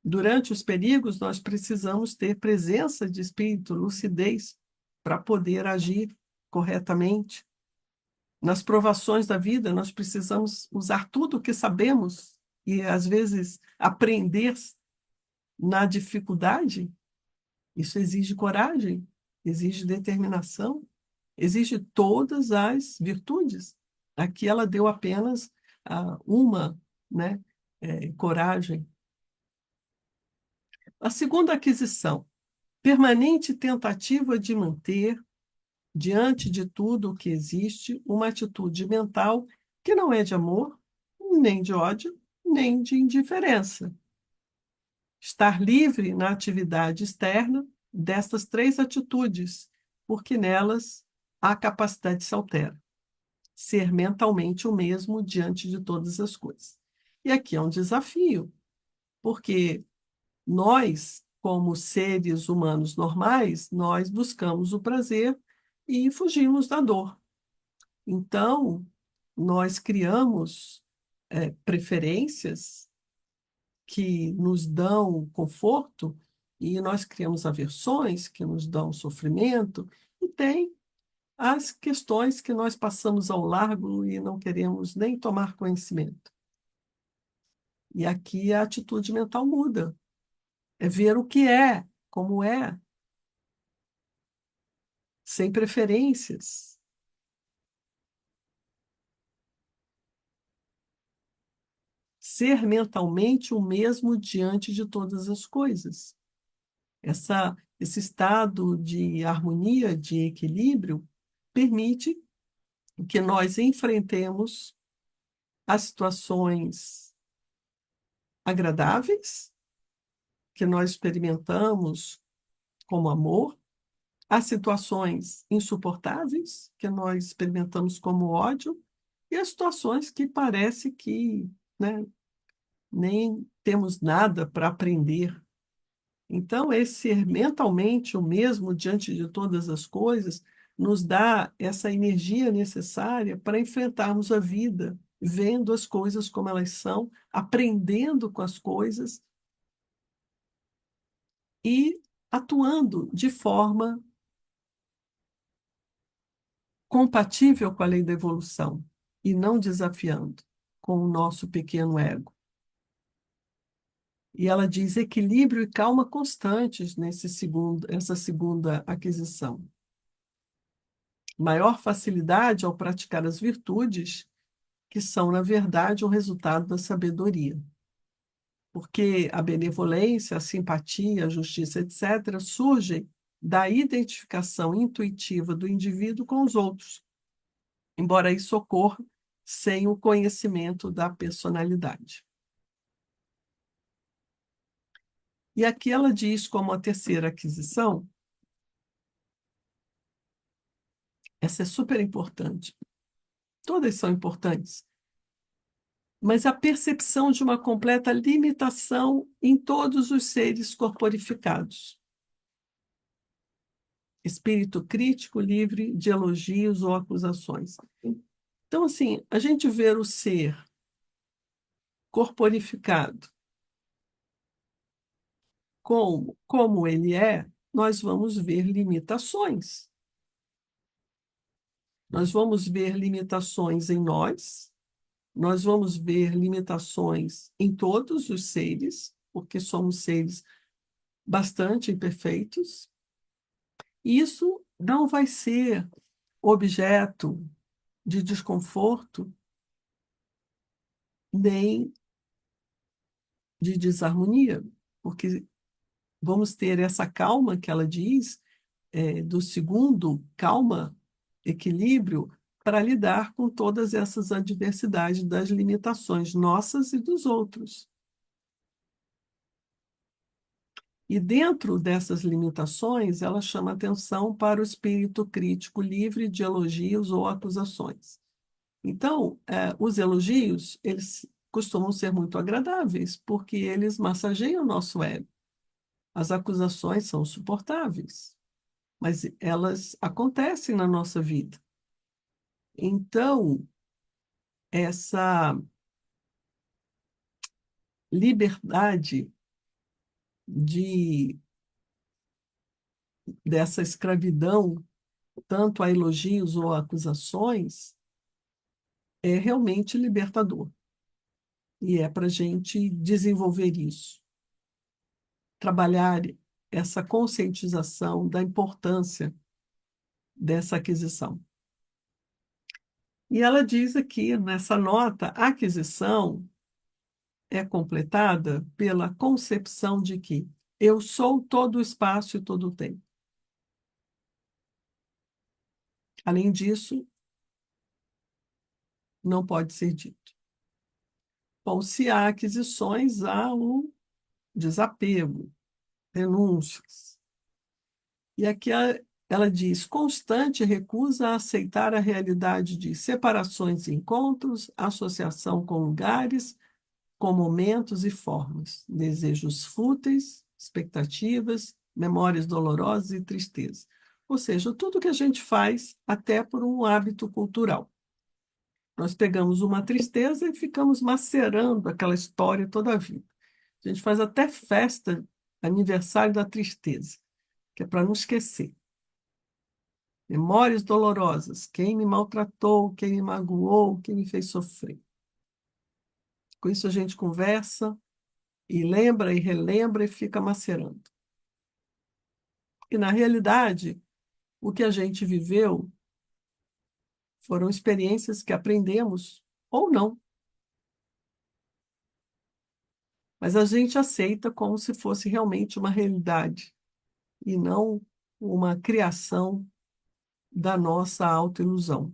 durante os perigos, nós precisamos ter presença de espírito, lucidez, para poder agir corretamente. Nas provações da vida, nós precisamos usar tudo o que sabemos e, às vezes, aprender na dificuldade. Isso exige coragem, exige determinação, exige todas as virtudes. Aqui ela deu apenas uma, né, coragem. A segunda aquisição, permanente tentativa de manter, diante de tudo o que existe, uma atitude mental que não é de amor, nem de ódio, nem de indiferença. Estar livre na atividade externa destas três atitudes, porque nelas a capacidade se altera. Ser mentalmente o mesmo diante de todas as coisas. E aqui é um desafio, porque nós, como seres humanos normais, nós buscamos o prazer e fugimos da dor. Então, nós criamos preferências que nos dão conforto e nós criamos aversões que nos dão sofrimento e tem as questões que nós passamos ao largo e não queremos nem tomar conhecimento. E aqui a atitude mental muda. É ver o que é, como é, sem preferências. Ser mentalmente o mesmo diante de todas as coisas. Esse estado de harmonia, de equilíbrio, permite que nós enfrentemos as situações agradáveis que nós experimentamos como amor, as situações insuportáveis que nós experimentamos como ódio e as situações que parece que, né, nem temos nada para aprender. Então, esse ser mentalmente o mesmo diante de todas as coisas nos dá essa energia necessária para enfrentarmos a vida, vendo as coisas como elas são, aprendendo com as coisas e atuando de forma compatível com a lei da evolução e não desafiando com o nosso pequeno ego. E ela diz equilíbrio e calma constantes essa segunda aquisição. Maior facilidade ao praticar as virtudes, que são, na verdade, o resultado da sabedoria. Porque a benevolência, a simpatia, a justiça, etc., surgem da identificação intuitiva do indivíduo com os outros, embora isso ocorra sem o conhecimento da personalidade. E aqui ela diz, como a terceira aquisição, essa é super importante. Todas são importantes, mas a percepção de uma completa limitação em todos os seres corporificados. Espírito crítico, livre de elogios ou acusações. Então, assim, a gente vê o ser corporificado como ele é, nós vamos ver limitações. Nós vamos ver limitações em nós vamos ver limitações em todos os seres, porque somos seres bastante imperfeitos. Isso não vai ser objeto de desconforto nem de desarmonia, porque vamos ter essa calma que ela diz, do segundo, calma, equilíbrio, para lidar com todas essas adversidades das limitações nossas e dos outros. E dentro dessas limitações, ela chama atenção para o espírito crítico livre de elogios ou acusações. Então, os elogios, eles costumam ser muito agradáveis, porque eles massageiam o nosso ego. As acusações são suportáveis, mas elas acontecem na nossa vida. Então, essa liberdade dessa escravidão, tanto a elogios ou a acusações, é realmente libertador. E é para a gente desenvolver isso, trabalhar essa conscientização da importância dessa aquisição. E ela diz aqui nessa nota, a aquisição é completada pela concepção de que eu sou todo o espaço e todo o tempo. Além disso, não pode ser dito. Bom, se há aquisições, há o desapego, renúncias. E aqui ela diz, constante recusa a aceitar a realidade de separações e encontros, associação com lugares, com momentos e formas, desejos fúteis, expectativas, memórias dolorosas e tristeza. Ou seja, tudo que a gente faz até por um hábito cultural. Nós pegamos uma tristeza e ficamos macerando aquela história toda a vida. A gente faz até festa, aniversário da tristeza, que é para não esquecer. Memórias dolorosas, quem me maltratou, quem me magoou, quem me fez sofrer. Com isso a gente conversa e lembra e relembra e fica macerando. E na realidade, o que a gente viveu foram experiências que aprendemos ou não. Mas a gente aceita como se fosse realmente uma realidade e não uma criação da nossa autoilusão.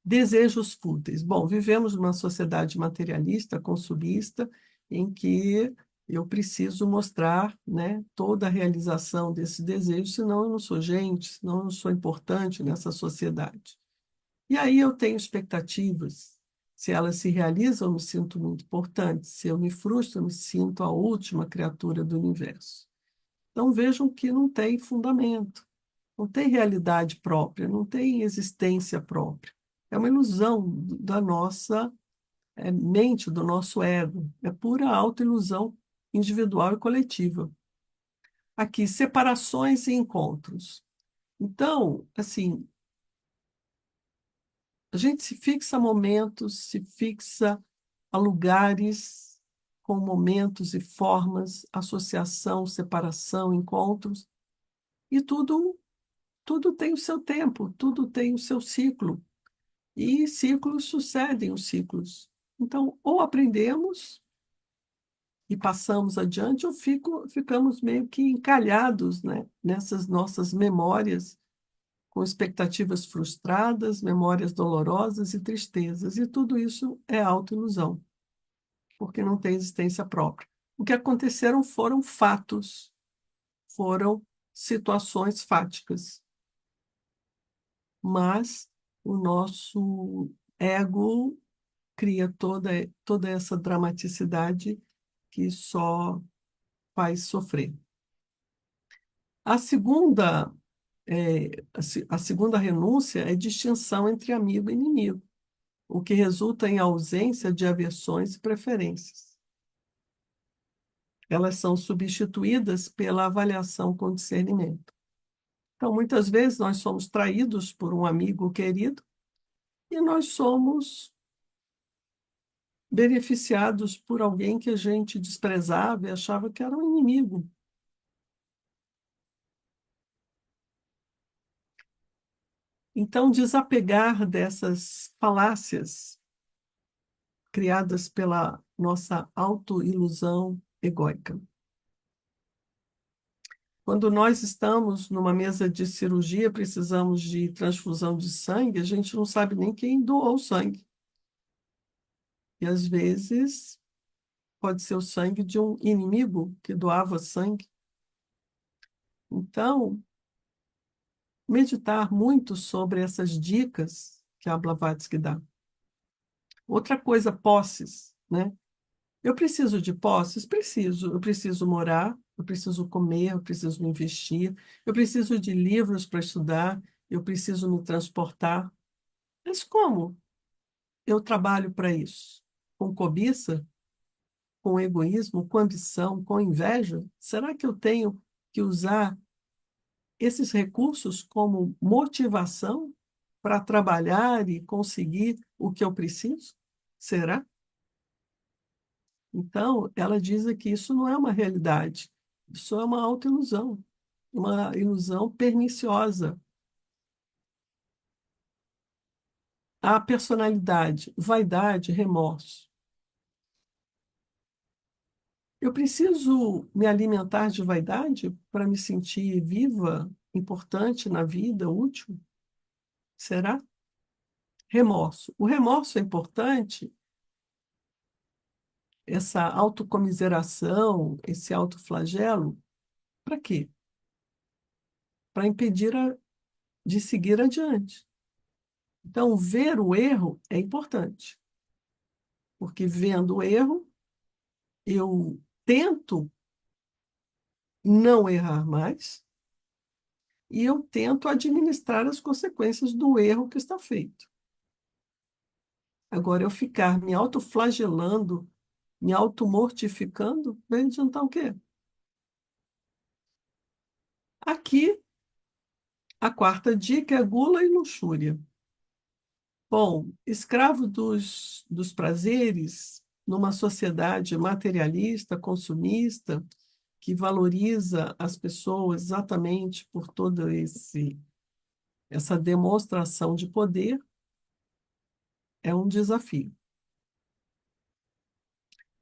Desejos fúteis. Bom, vivemos numa sociedade materialista, consumista, em que eu preciso mostrar, né, toda a realização desse desejo, senão eu não sou gente, senão eu não sou importante nessa sociedade. E aí eu tenho expectativas. Se elas se realizam, eu me sinto muito importante. Se eu me frustro, eu me sinto a última criatura do universo. Então vejam que não tem fundamento, não tem realidade própria, não tem existência própria. É uma ilusão da nossa mente, do nosso ego. É pura autoilusão individual e coletiva. Aqui, separações e encontros. Então, assim, A gente se fixa a momentos, se fixa a lugares com momentos e formas, associação, separação, encontros, e tudo tem o seu tempo, tudo tem o seu ciclo, e ciclos sucedem os ciclos. Então, ou aprendemos e passamos adiante, ou ficamos meio que encalhados, né, nessas nossas memórias, com expectativas frustradas, memórias dolorosas e tristezas. E tudo isso é autoilusão, porque não tem existência própria. O que aconteceram foram fatos, foram situações fáticas, mas o nosso ego cria toda essa dramaticidade que só faz sofrer. A segunda, a segunda renúncia é distinção entre amigo e inimigo, o que resulta em ausência de aversões e preferências. Elas são substituídas pela avaliação com discernimento. Então, muitas vezes nós somos traídos por um amigo querido e nós somos beneficiados por alguém que a gente desprezava e achava que era um inimigo. Então, desapegar dessas falácias criadas pela nossa autoilusão egóica. Quando nós estamos numa mesa de cirurgia, precisamos de transfusão de sangue, a gente não sabe nem quem doou o sangue. E às vezes pode ser o sangue de um inimigo que doava sangue. Então, meditar muito sobre essas dicas que a Blavatsky dá. Outra coisa, posses, né? Eu preciso de posses? Preciso. Eu preciso morar, eu preciso comer, eu preciso me investir, eu preciso de livros para estudar, eu preciso me transportar. Mas como eu trabalho para isso? Com cobiça? Com egoísmo? Com ambição? Com inveja? Será que eu tenho que usar esses recursos como motivação para trabalhar e conseguir o que eu preciso? Será? Então, ela diz que isso não é uma realidade, isso é uma autoilusão, uma ilusão perniciosa. A personalidade, vaidade, remorso. Eu preciso me alimentar de vaidade para me sentir viva, importante na vida, útil? Será? Remorso. O remorso é importante, essa autocomiseração, esse autoflagelo, para quê? Para impedir de seguir adiante. Então, ver o erro é importante, porque vendo o erro, eu tento não errar mais e eu tento administrar as consequências do erro que está feito. Agora, eu ficar me autoflagelando, me automortificando, vai adiantar o quê? Aqui, a quarta dica é gula e luxúria. Bom, escravo dos prazeres, numa sociedade materialista, consumista, que valoriza as pessoas exatamente por toda essa demonstração de poder, é um desafio.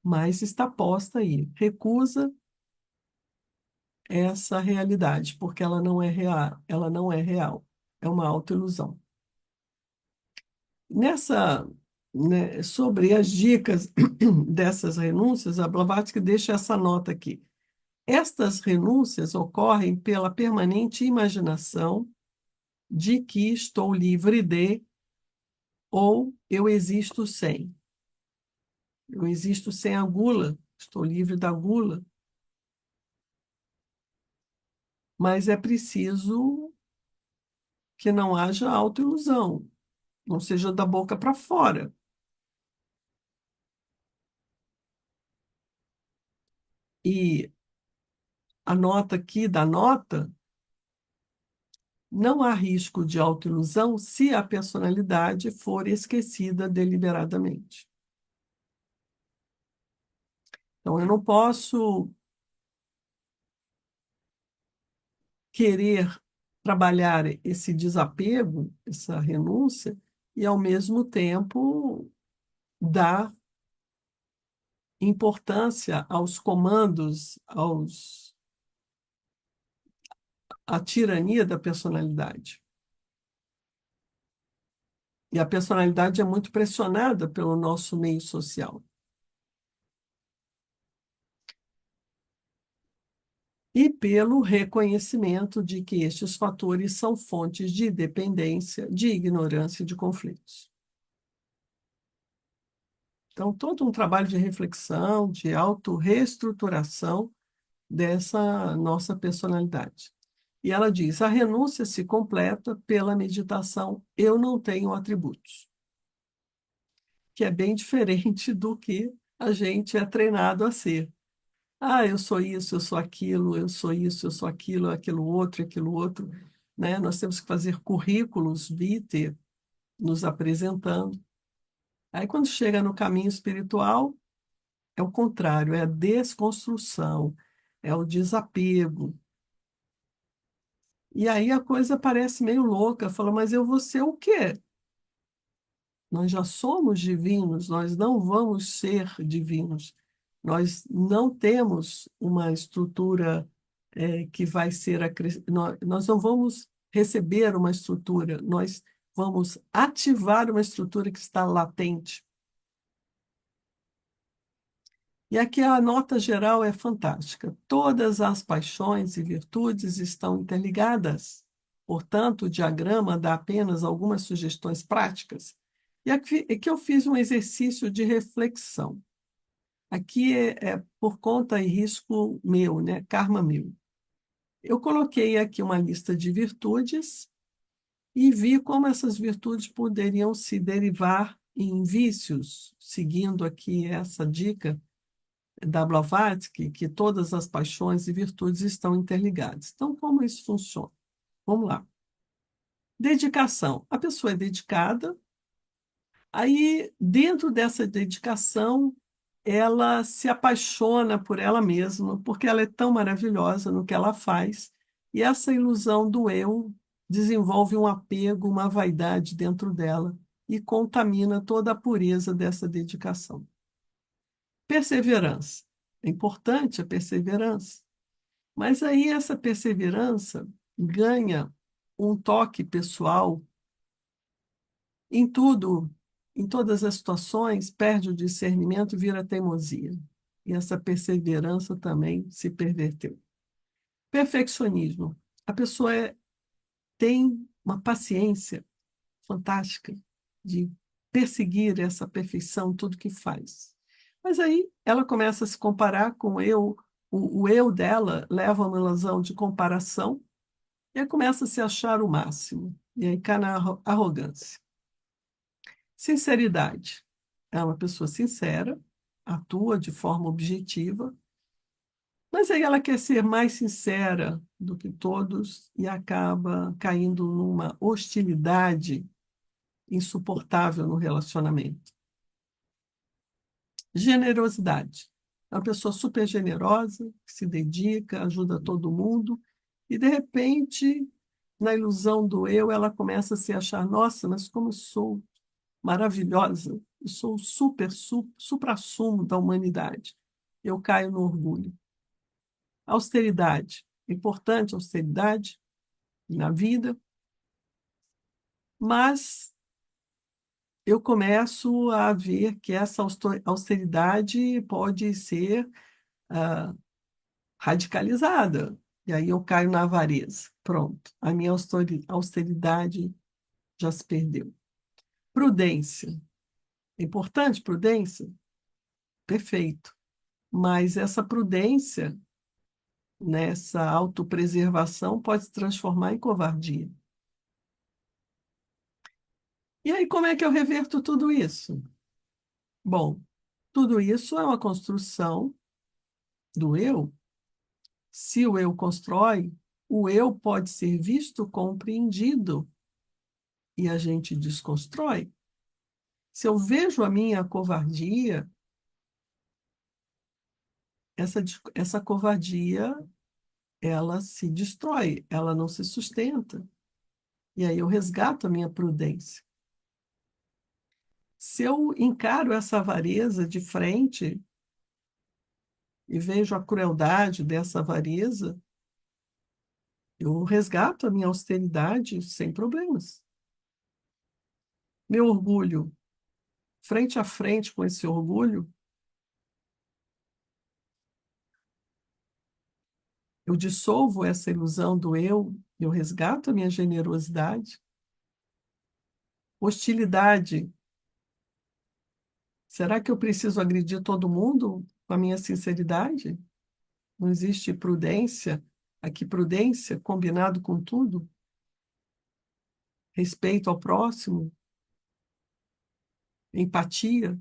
Mas está posta aí. Recusa essa realidade, porque ela não é real, ela não é real. É uma autoilusão. Nessa, né, sobre as dicas dessas renúncias, a Blavatsky deixa essa nota aqui. Estas renúncias ocorrem pela permanente imaginação de que estou livre de ou eu existo sem. Eu existo sem a gula, estou livre da gula, mas é preciso que não haja autoilusão, não seja da boca para fora. E a nota aqui da nota Não há risco de autoilusão se a personalidade for esquecida deliberadamente. Então, eu não posso querer trabalhar esse desapego, essa renúncia, e, ao mesmo tempo, dar importância aos comandos, à tirania da personalidade. E a personalidade é muito pressionada pelo nosso meio social. E pelo reconhecimento de que estes fatores são fontes de dependência, de ignorância e de conflitos. Então, todo um trabalho de reflexão, de autorreestruturação dessa nossa personalidade. E ela diz: a renúncia se completa pela meditação eu não tenho atributos, que é bem diferente do que a gente é treinado a ser. Ah, eu sou isso, eu sou aquilo, eu sou isso, eu sou aquilo, aquilo outro, né? Nós temos que fazer currículos vitae nos apresentando. Aí, quando chega no caminho espiritual, é o contrário, é a desconstrução, é o desapego. E aí a coisa parece meio louca, fala, mas eu vou ser o quê? Nós já somos divinos, nós não vamos ser divinos. Nós não temos uma estrutura que vai ser... Nós não vamos receber uma estrutura, nós vamos ativar uma estrutura que está latente. E aqui a nota geral é fantástica. Todas as paixões e virtudes estão interligadas. Portanto, o diagrama dá apenas algumas sugestões práticas. E aqui eu fiz um exercício de reflexão. Aqui é por conta e risco meu, né? Karma meu. Eu coloquei aqui uma lista de virtudes e vi como essas virtudes poderiam se derivar em vícios, seguindo aqui essa dica da Blavatsky, que todas as paixões e virtudes estão interligadas. Então, como isso funciona? Vamos lá. Dedicação. A pessoa é dedicada, aí, dentro dessa dedicação, ela se apaixona por ela mesma, porque ela é tão maravilhosa no que ela faz, e essa ilusão do eu desenvolve um apego, uma vaidade dentro dela e contamina toda a pureza dessa dedicação. Perseverança. É importante a perseverança. Mas aí essa perseverança ganha um toque pessoal em tudo, em todas as situações, perde o discernimento e vira teimosia. E essa perseverança também se perverteu. Perfeccionismo. A pessoa tem uma paciência fantástica de perseguir essa perfeição em tudo que faz. Mas aí ela começa a se comparar com o eu dela leva a uma ilusão de comparação e aí começa a se achar o máximo. E aí cai na arrogância. Sinceridade. É uma pessoa sincera, atua de forma objetiva, mas aí ela quer ser mais sincera do que todos e acaba caindo numa hostilidade insuportável no relacionamento. Generosidade. É uma pessoa super generosa, que se dedica, ajuda todo mundo, e de repente, na ilusão do eu, ela começa a se achar, nossa, mas como eu sou maravilhosa, eu sou o suprassumo da humanidade. Eu caio no orgulho. Austeridade. É importante a austeridade na vida, mas eu começo a ver que essa austeridade pode ser radicalizada. E aí eu caio na avareza. Pronto, a minha austeridade já se perdeu. Prudência. É importante prudência? Perfeito. Mas essa prudência, nessa autopreservação, pode se transformar em covardia. E aí, como é que eu reverto tudo isso? Bom, tudo isso é uma construção do eu. Se o eu constrói, o eu pode ser visto, compreendido, e a gente desconstrói. Se eu vejo a minha covardia, essa covardia, ela se destrói, ela não se sustenta. E aí eu resgato a minha prudência. Se eu encaro essa avareza de frente e vejo a crueldade dessa avareza, eu resgato a minha austeridade sem problemas. Meu orgulho, frente a frente com esse orgulho, eu dissolvo essa ilusão do eu resgato a minha generosidade. Hostilidade, será que eu preciso agredir todo mundo com a minha sinceridade? Não existe prudência. Aqui, prudência combinado com tudo, respeito ao próximo, empatia.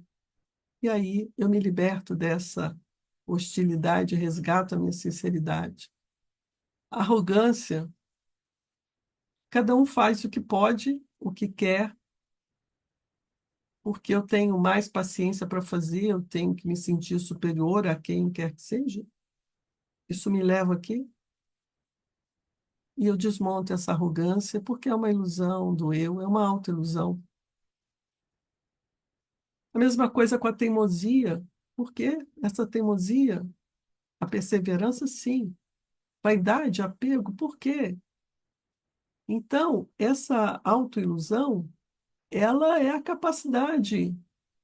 E aí eu me liberto dessa hostilidade, resgato a minha sinceridade. Arrogância, cada um faz o que pode, o que quer, porque eu tenho mais paciência para fazer, eu tenho que me sentir superior a quem quer que seja. Isso me leva aqui e eu desmonto essa arrogância, porque é uma ilusão do eu, é uma autoilusão. A mesma coisa com a teimosia. Por quê? Essa teimosia, a perseverança, sim. Vaidade, apego, por quê? Então, essa autoilusão, ela é a capacidade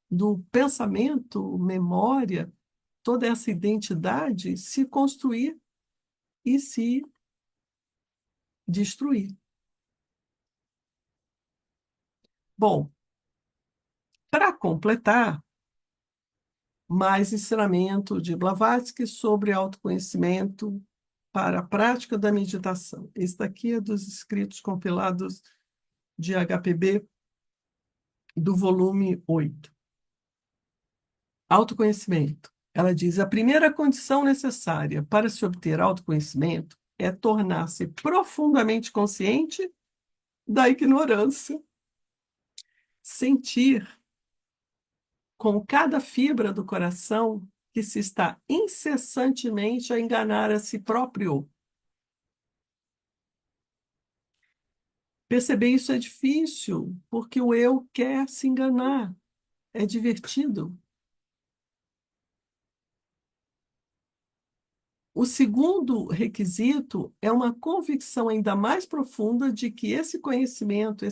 do pensamento, memória, toda essa identidade se construir e se destruir. Bom, para completar, mais ensinamento de Blavatsky sobre autoconhecimento para a prática da meditação. Esse daqui é dos escritos compilados de HPB do volume 8. Autoconhecimento. Ela diz: a primeira condição necessária para se obter autoconhecimento é tornar-se profundamente consciente da ignorância, sentir com cada fibra do coração que se está incessantemente a enganar a si próprio. Perceber isso é difícil, porque o eu quer se enganar. É divertido. O segundo requisito é uma convicção ainda mais profunda de que esse conhecimento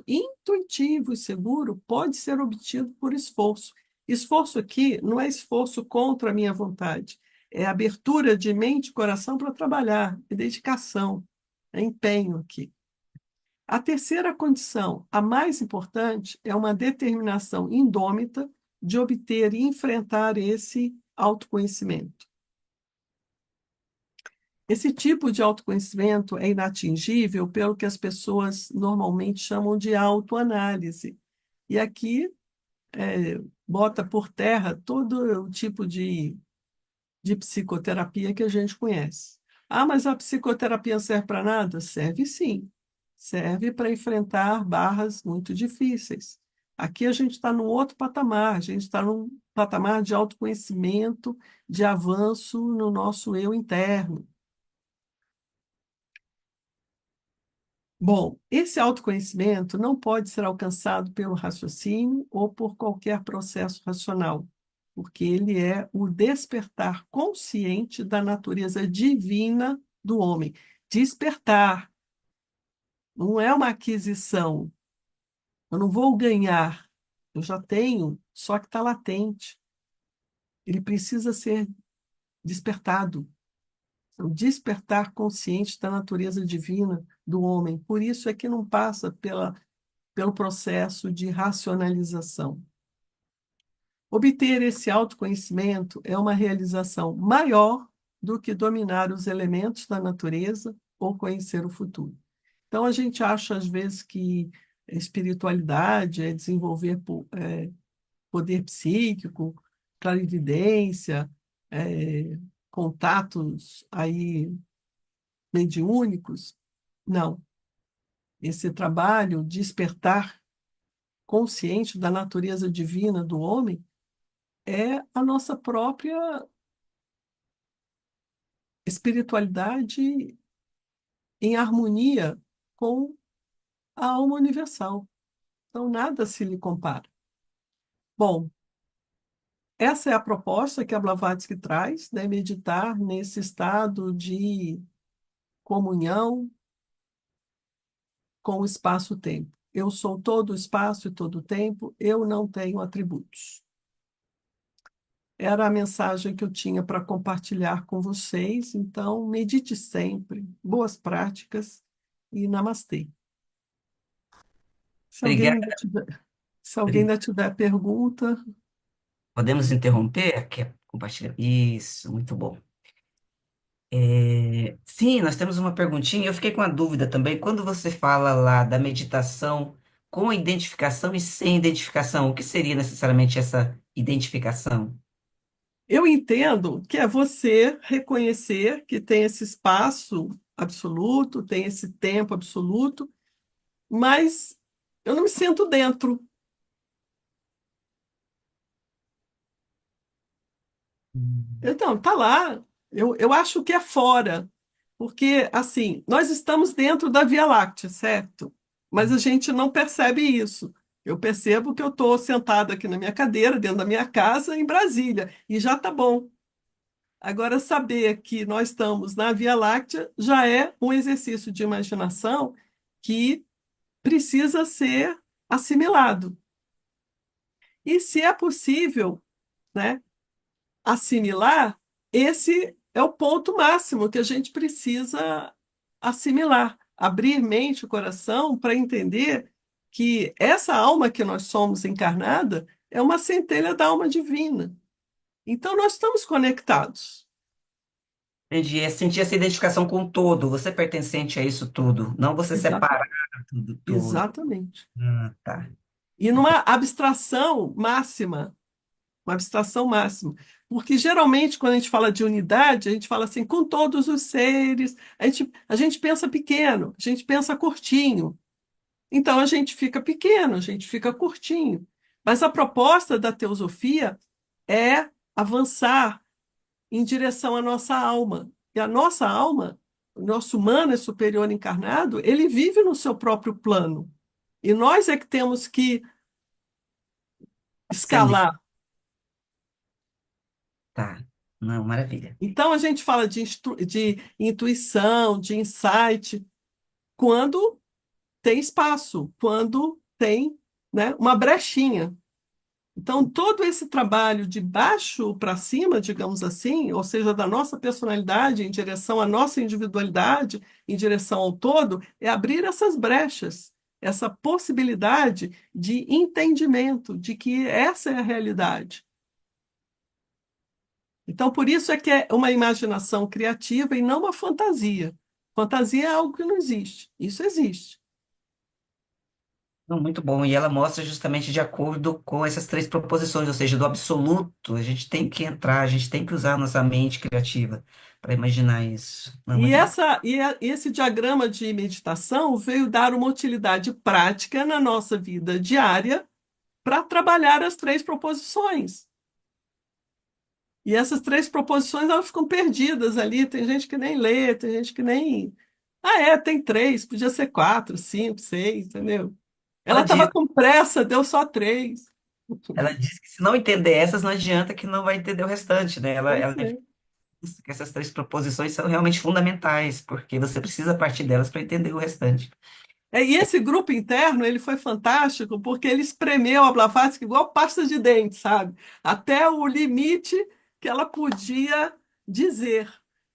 intuitivo e seguro, pode ser obtido por esforço. Esforço aqui não é esforço contra a minha vontade, é abertura de mente e coração para trabalhar, é dedicação, é empenho aqui. A terceira condição, a mais importante, é uma determinação indômita de obter e enfrentar esse autoconhecimento. Esse tipo de autoconhecimento é inatingível pelo que as pessoas normalmente chamam de autoanálise. E aqui bota por terra todo o tipo de psicoterapia que a gente conhece. Ah, mas a psicoterapia serve para nada? Serve sim. Serve para enfrentar barras muito difíceis. Aqui a gente está num outro patamar, a gente está num patamar de autoconhecimento, de avanço no nosso eu interno. Bom, esse autoconhecimento não pode ser alcançado pelo raciocínio ou por qualquer processo racional, porque ele é o despertar consciente da natureza divina do homem. Despertar não é uma aquisição. Eu não vou ganhar, eu já tenho, só que está latente. Ele precisa ser despertado. É o despertar consciente da natureza divina do homem. Por isso é que não passa pelo processo de racionalização. Obter esse autoconhecimento é uma realização maior do que dominar os elementos da natureza ou conhecer o futuro. Então, a gente acha, às vezes, que espiritualidade é desenvolver poder psíquico, clarividência, contatos aí mediúnicos, não. Esse trabalho de despertar consciente da natureza divina do homem é a nossa própria espiritualidade em harmonia com a alma universal. Então, nada se lhe compara. Bom, essa é a proposta que a Blavatsky traz, né? Meditar nesse estado de comunhão com o espaço-tempo. Eu sou todo o espaço e todo o tempo, eu não tenho atributos. Era a mensagem que eu tinha para compartilhar com vocês, então medite sempre, boas práticas e namastê. Se alguém Obrigado. ainda tiver, se alguém ainda tiver pergunta, Podemos interromper? Quer compartilhar? Isso, muito bom. Sim, nós temos uma perguntinha. Eu fiquei com a dúvida também. Quando você fala lá da meditação com identificação e sem identificação, o que seria necessariamente essa identificação? eu entendo que é você reconhecer que tem esse espaço absoluto, tem esse tempo absoluto, mas eu não me sinto dentro. Hum. Então, tá lá. Eu acho que é fora, porque, assim, nós estamos dentro da Via Láctea, certo? Mas a gente não percebe isso. Eu percebo que eu estou sentada aqui na minha cadeira, dentro da minha casa, em Brasília, e já tá bom. Agora, saber que nós estamos na Via Láctea já é um exercício de imaginação que precisa ser assimilado. E se é possível, né, assimilar, esse é o ponto máximo que a gente precisa assimilar, abrir mente e coração para entender que essa alma que nós somos encarnada é uma centelha da alma divina. Então, nós estamos conectados. Entendi. É sentir essa identificação com o todo, você pertencente a isso tudo, não você Exata- separar tudo todo. exatamente. Ah, tá. E numa abstração máxima, uma abstração máxima. Porque geralmente, quando a gente fala de unidade, a gente fala assim, com todos os seres, a gente pensa pequeno, a gente pensa curtinho. Então a gente fica pequeno, a gente fica curtinho. Mas a proposta da teosofia é avançar em direção à nossa alma. E a nossa alma, o nosso humano é superior encarnado, ele vive no seu próprio plano. E nós é que temos que Sendo. escalar. Tá. Não, maravilha. Então, a gente fala de intuição, de insight, quando tem espaço, quando tem, né, uma brechinha. Então, todo esse trabalho de baixo para cima, digamos assim, ou seja, da nossa personalidade em direção à nossa individualidade, em direção ao todo, é abrir essas brechas, essa possibilidade de entendimento de que essa é a realidade. Então, por isso é que é uma imaginação criativa e não uma fantasia. Fantasia é algo que não existe. Isso existe. Não, muito bom. E ela mostra justamente de acordo com essas três proposições, ou seja, do absoluto, a gente tem que entrar, a gente tem que usar a nossa mente criativa para imaginar isso. Não, E, muito bom. esse diagrama de meditação veio dar uma utilidade prática na nossa vida diária para trabalhar as três proposições. E essas três proposições elas ficam perdidas ali. Tem gente que nem lê, tem gente que nem. Ah, é, tem três, podia ser quatro, cinco, seis, entendeu? Ela Ela estava diz, com pressa, deu só três. ela diz que se não entender essas, não adianta que não vai entender o restante, né? Ela Pois é. diz que essas três proposições são realmente fundamentais, porque você precisa partir delas para entender o restante. E esse grupo interno, ele foi fantástico porque ele espremeu a Blavatsky igual pasta de dente, sabe? Até o limite que ela podia dizer.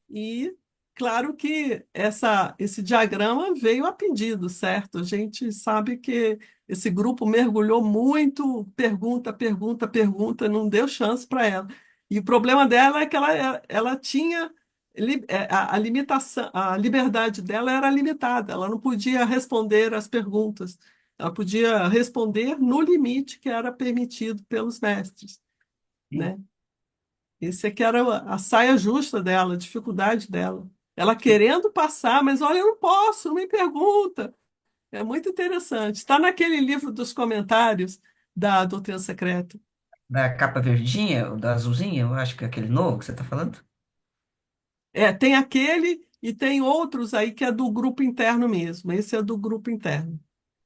E claro que esse diagrama veio a pedido, certo? A gente sabe que esse grupo mergulhou muito, pergunta, pergunta, pergunta, não deu chance para ela. E o problema dela é que ela tinha a limitação, a liberdade dela era limitada, ela não podia responder às perguntas, ela podia responder no limite que era permitido pelos mestres, Sim. né? Esse aqui era a saia justa dela, a dificuldade dela. Ela querendo passar, mas olha, eu não posso, não me pergunta. É muito interessante. Está naquele livro dos comentários da Doutrina Secreta. Da capa verdinha, ou da azulzinha, eu acho que é aquele novo que você está falando. É, tem aquele e tem outros aí que é do grupo interno mesmo. Esse é do grupo interno.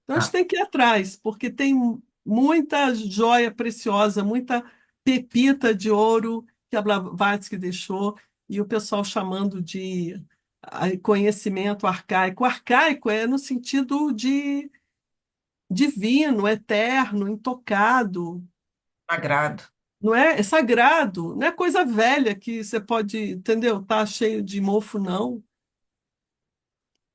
Então a gente Ah, tem que ir atrás, porque tem muita joia preciosa, muita pepita de ouro que a Blavatsky deixou, e o pessoal chamando de conhecimento arcaico. Arcaico é no sentido de divino, eterno, intocado. sagrado. Não é, é sagrado, não é coisa velha que você pode, entendeu? Tá cheio de mofo, não.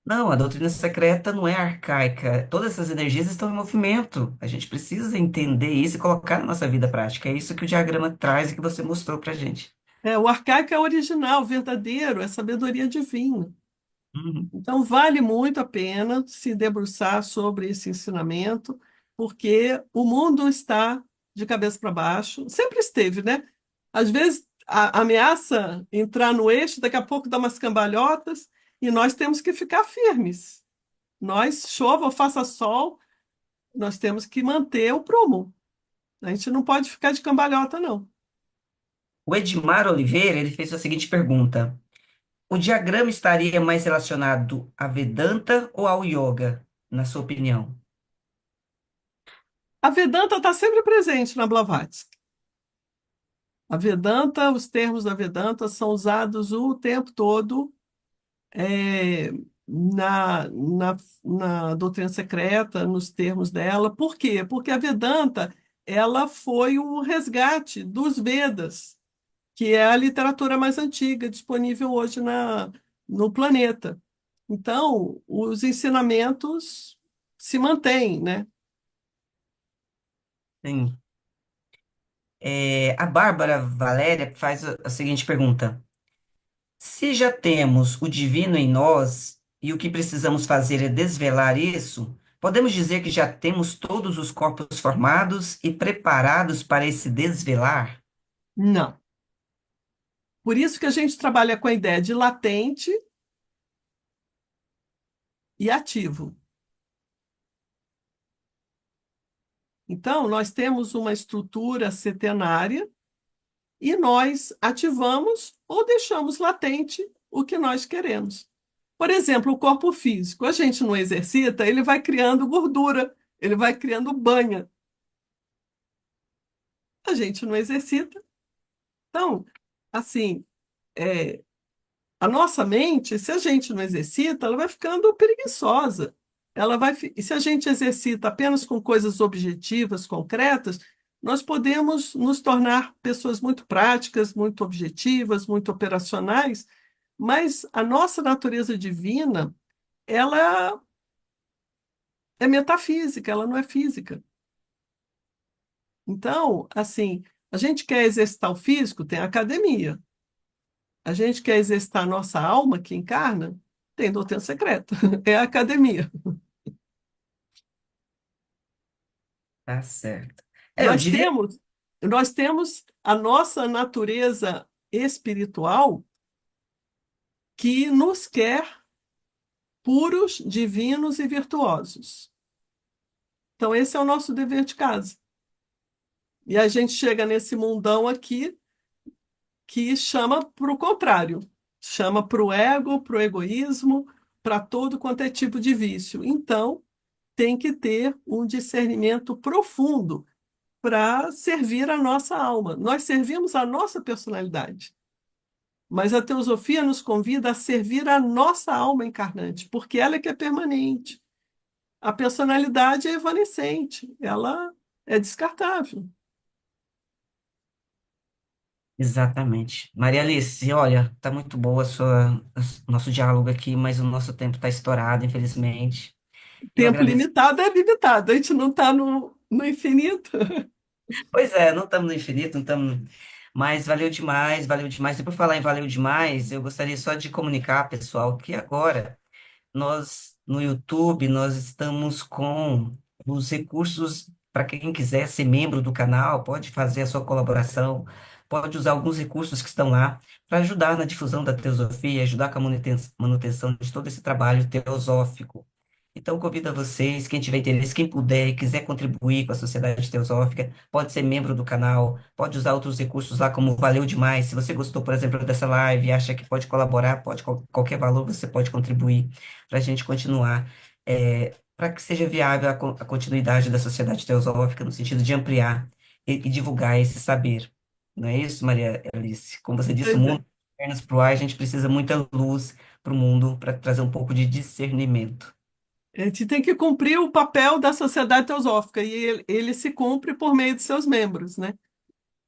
Não, a doutrina secreta não é arcaica. Todas essas energias estão em movimento. A gente precisa entender isso e colocar na nossa vida prática. É isso que o diagrama traz e que você mostrou pra gente. É, o arcaico é original, verdadeiro, é sabedoria divina. Uhum. Então, vale muito a pena se debruçar sobre esse ensinamento, porque o mundo está de cabeça para baixo, sempre esteve, né? Às vezes ameaça entrar no eixo, daqui a pouco dá umas cambalhotas, e nós temos que ficar firmes. Nós, chova ou faça sol, nós temos que manter o prumo. A gente não pode ficar de cambalhota, não. O Edmar Oliveira, ele fez a seguinte pergunta: o diagrama estaria mais relacionado a Vedanta ou ao Yoga, na sua opinião? A Vedanta está sempre presente na Blavatsky. A Vedanta, os termos da Vedanta são usados o tempo todo é, na doutrina secreta, nos termos dela. Por quê? Porque a Vedanta ela foi um resgate dos Vedas, que é a literatura mais antiga disponível hoje no planeta. Então, os ensinamentos se mantêm, né? Sim. A Bárbara Valéria faz a seguinte pergunta: se já temos o divino em nós e o que precisamos fazer é desvelar isso, podemos dizer que já temos todos os corpos formados e preparados para esse desvelar? Não. Por isso que a gente trabalha com a ideia de latente e ativo. Então, nós temos uma estrutura setenária e nós ativamos ou deixamos latente o que nós queremos. Por exemplo, o corpo físico, a gente não exercita, ele vai criando gordura, ele vai criando banha. A gente não exercita. Então, assim, é, a nossa mente, se a gente não exercita, ela vai ficando preguiçosa. E se a gente exercita apenas com coisas objetivas, concretas, nós podemos nos tornar pessoas muito práticas, muito objetivas, muito operacionais, mas a nossa natureza divina, ela é metafísica, ela não é física. Então, assim, a gente quer exercitar o físico, tem academia. A gente quer exercitar a nossa alma que encarna, tem doutrina secreta, é a academia. Tá certo. Eu Nós diria temos, nós temos a nossa natureza espiritual que nos quer puros, divinos e virtuosos. Então, esse é o nosso dever de casa. E a gente chega nesse mundão aqui que chama para o contrário, chama para o ego, para o egoísmo, para todo quanto é tipo de vício. Então, tem que ter um discernimento profundo para servir a nossa alma. Nós servimos a nossa personalidade, mas a teosofia nos convida a servir a nossa alma encarnante, porque ela é que é permanente. A personalidade é evanescente, ela é descartável. exatamente. Maria Alice, olha, tá muito boa nosso diálogo aqui, mas o nosso tempo está estourado, infelizmente. Eu Tempo agradeço. limitado é limitado, a gente não está no infinito. Pois é, não estamos no infinito, não estamos. Mas valeu demais, valeu demais. E por falar em valeu demais, eu gostaria só de comunicar, pessoal, que agora nós, no YouTube, nós estamos com os recursos Para quem quiser ser membro do canal, pode fazer a sua colaboração, pode usar alguns recursos que estão lá para ajudar na difusão da teosofia, ajudar com a manutenção de todo esse trabalho teosófico. Então, convido a vocês, quem tiver interesse, quem puder e quiser contribuir com a Sociedade Teosófica, pode ser membro do canal, pode usar outros recursos lá, como Valeu Demais. Se você gostou, por exemplo, dessa live e acha que pode colaborar, pode, qualquer valor você pode contribuir para a gente continuar, para que seja viável a continuidade da Sociedade Teosófica, no sentido de ampliar e divulgar esse saber. Não é isso, Maria Alice? Como você disse, o Pois mundo é. pernas para o ar, a gente precisa muita luz para o mundo, para trazer um pouco de discernimento. A gente tem que cumprir o papel da sociedade teosófica e ele se cumpre por meio de seus membros, né?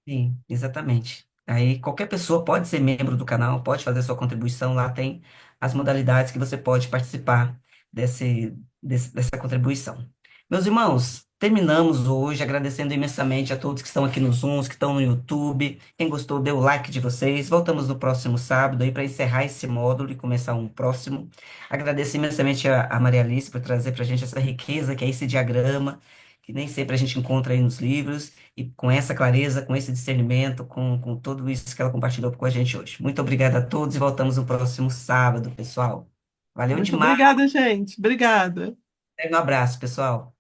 Sim, exatamente. Aí qualquer pessoa pode ser membro do canal, pode fazer sua contribuição. Lá tem as modalidades que você pode participar dessa contribuição. Meus irmãos, terminamos hoje agradecendo imensamente a todos que estão aqui no Zoom, que estão no YouTube. Quem gostou, dê o like de vocês. Voltamos no próximo sábado aí para encerrar esse módulo e começar um próximo. Agradeço imensamente a Maria Alice por trazer para a gente essa riqueza que é esse diagrama, que nem sempre a gente encontra aí nos livros e com essa clareza, com esse discernimento, com tudo isso que ela compartilhou com a gente hoje. Muito obrigada a todos e voltamos no próximo sábado, pessoal. Valeu Muito demais. obrigada, gente. Obrigada. Um abraço, pessoal.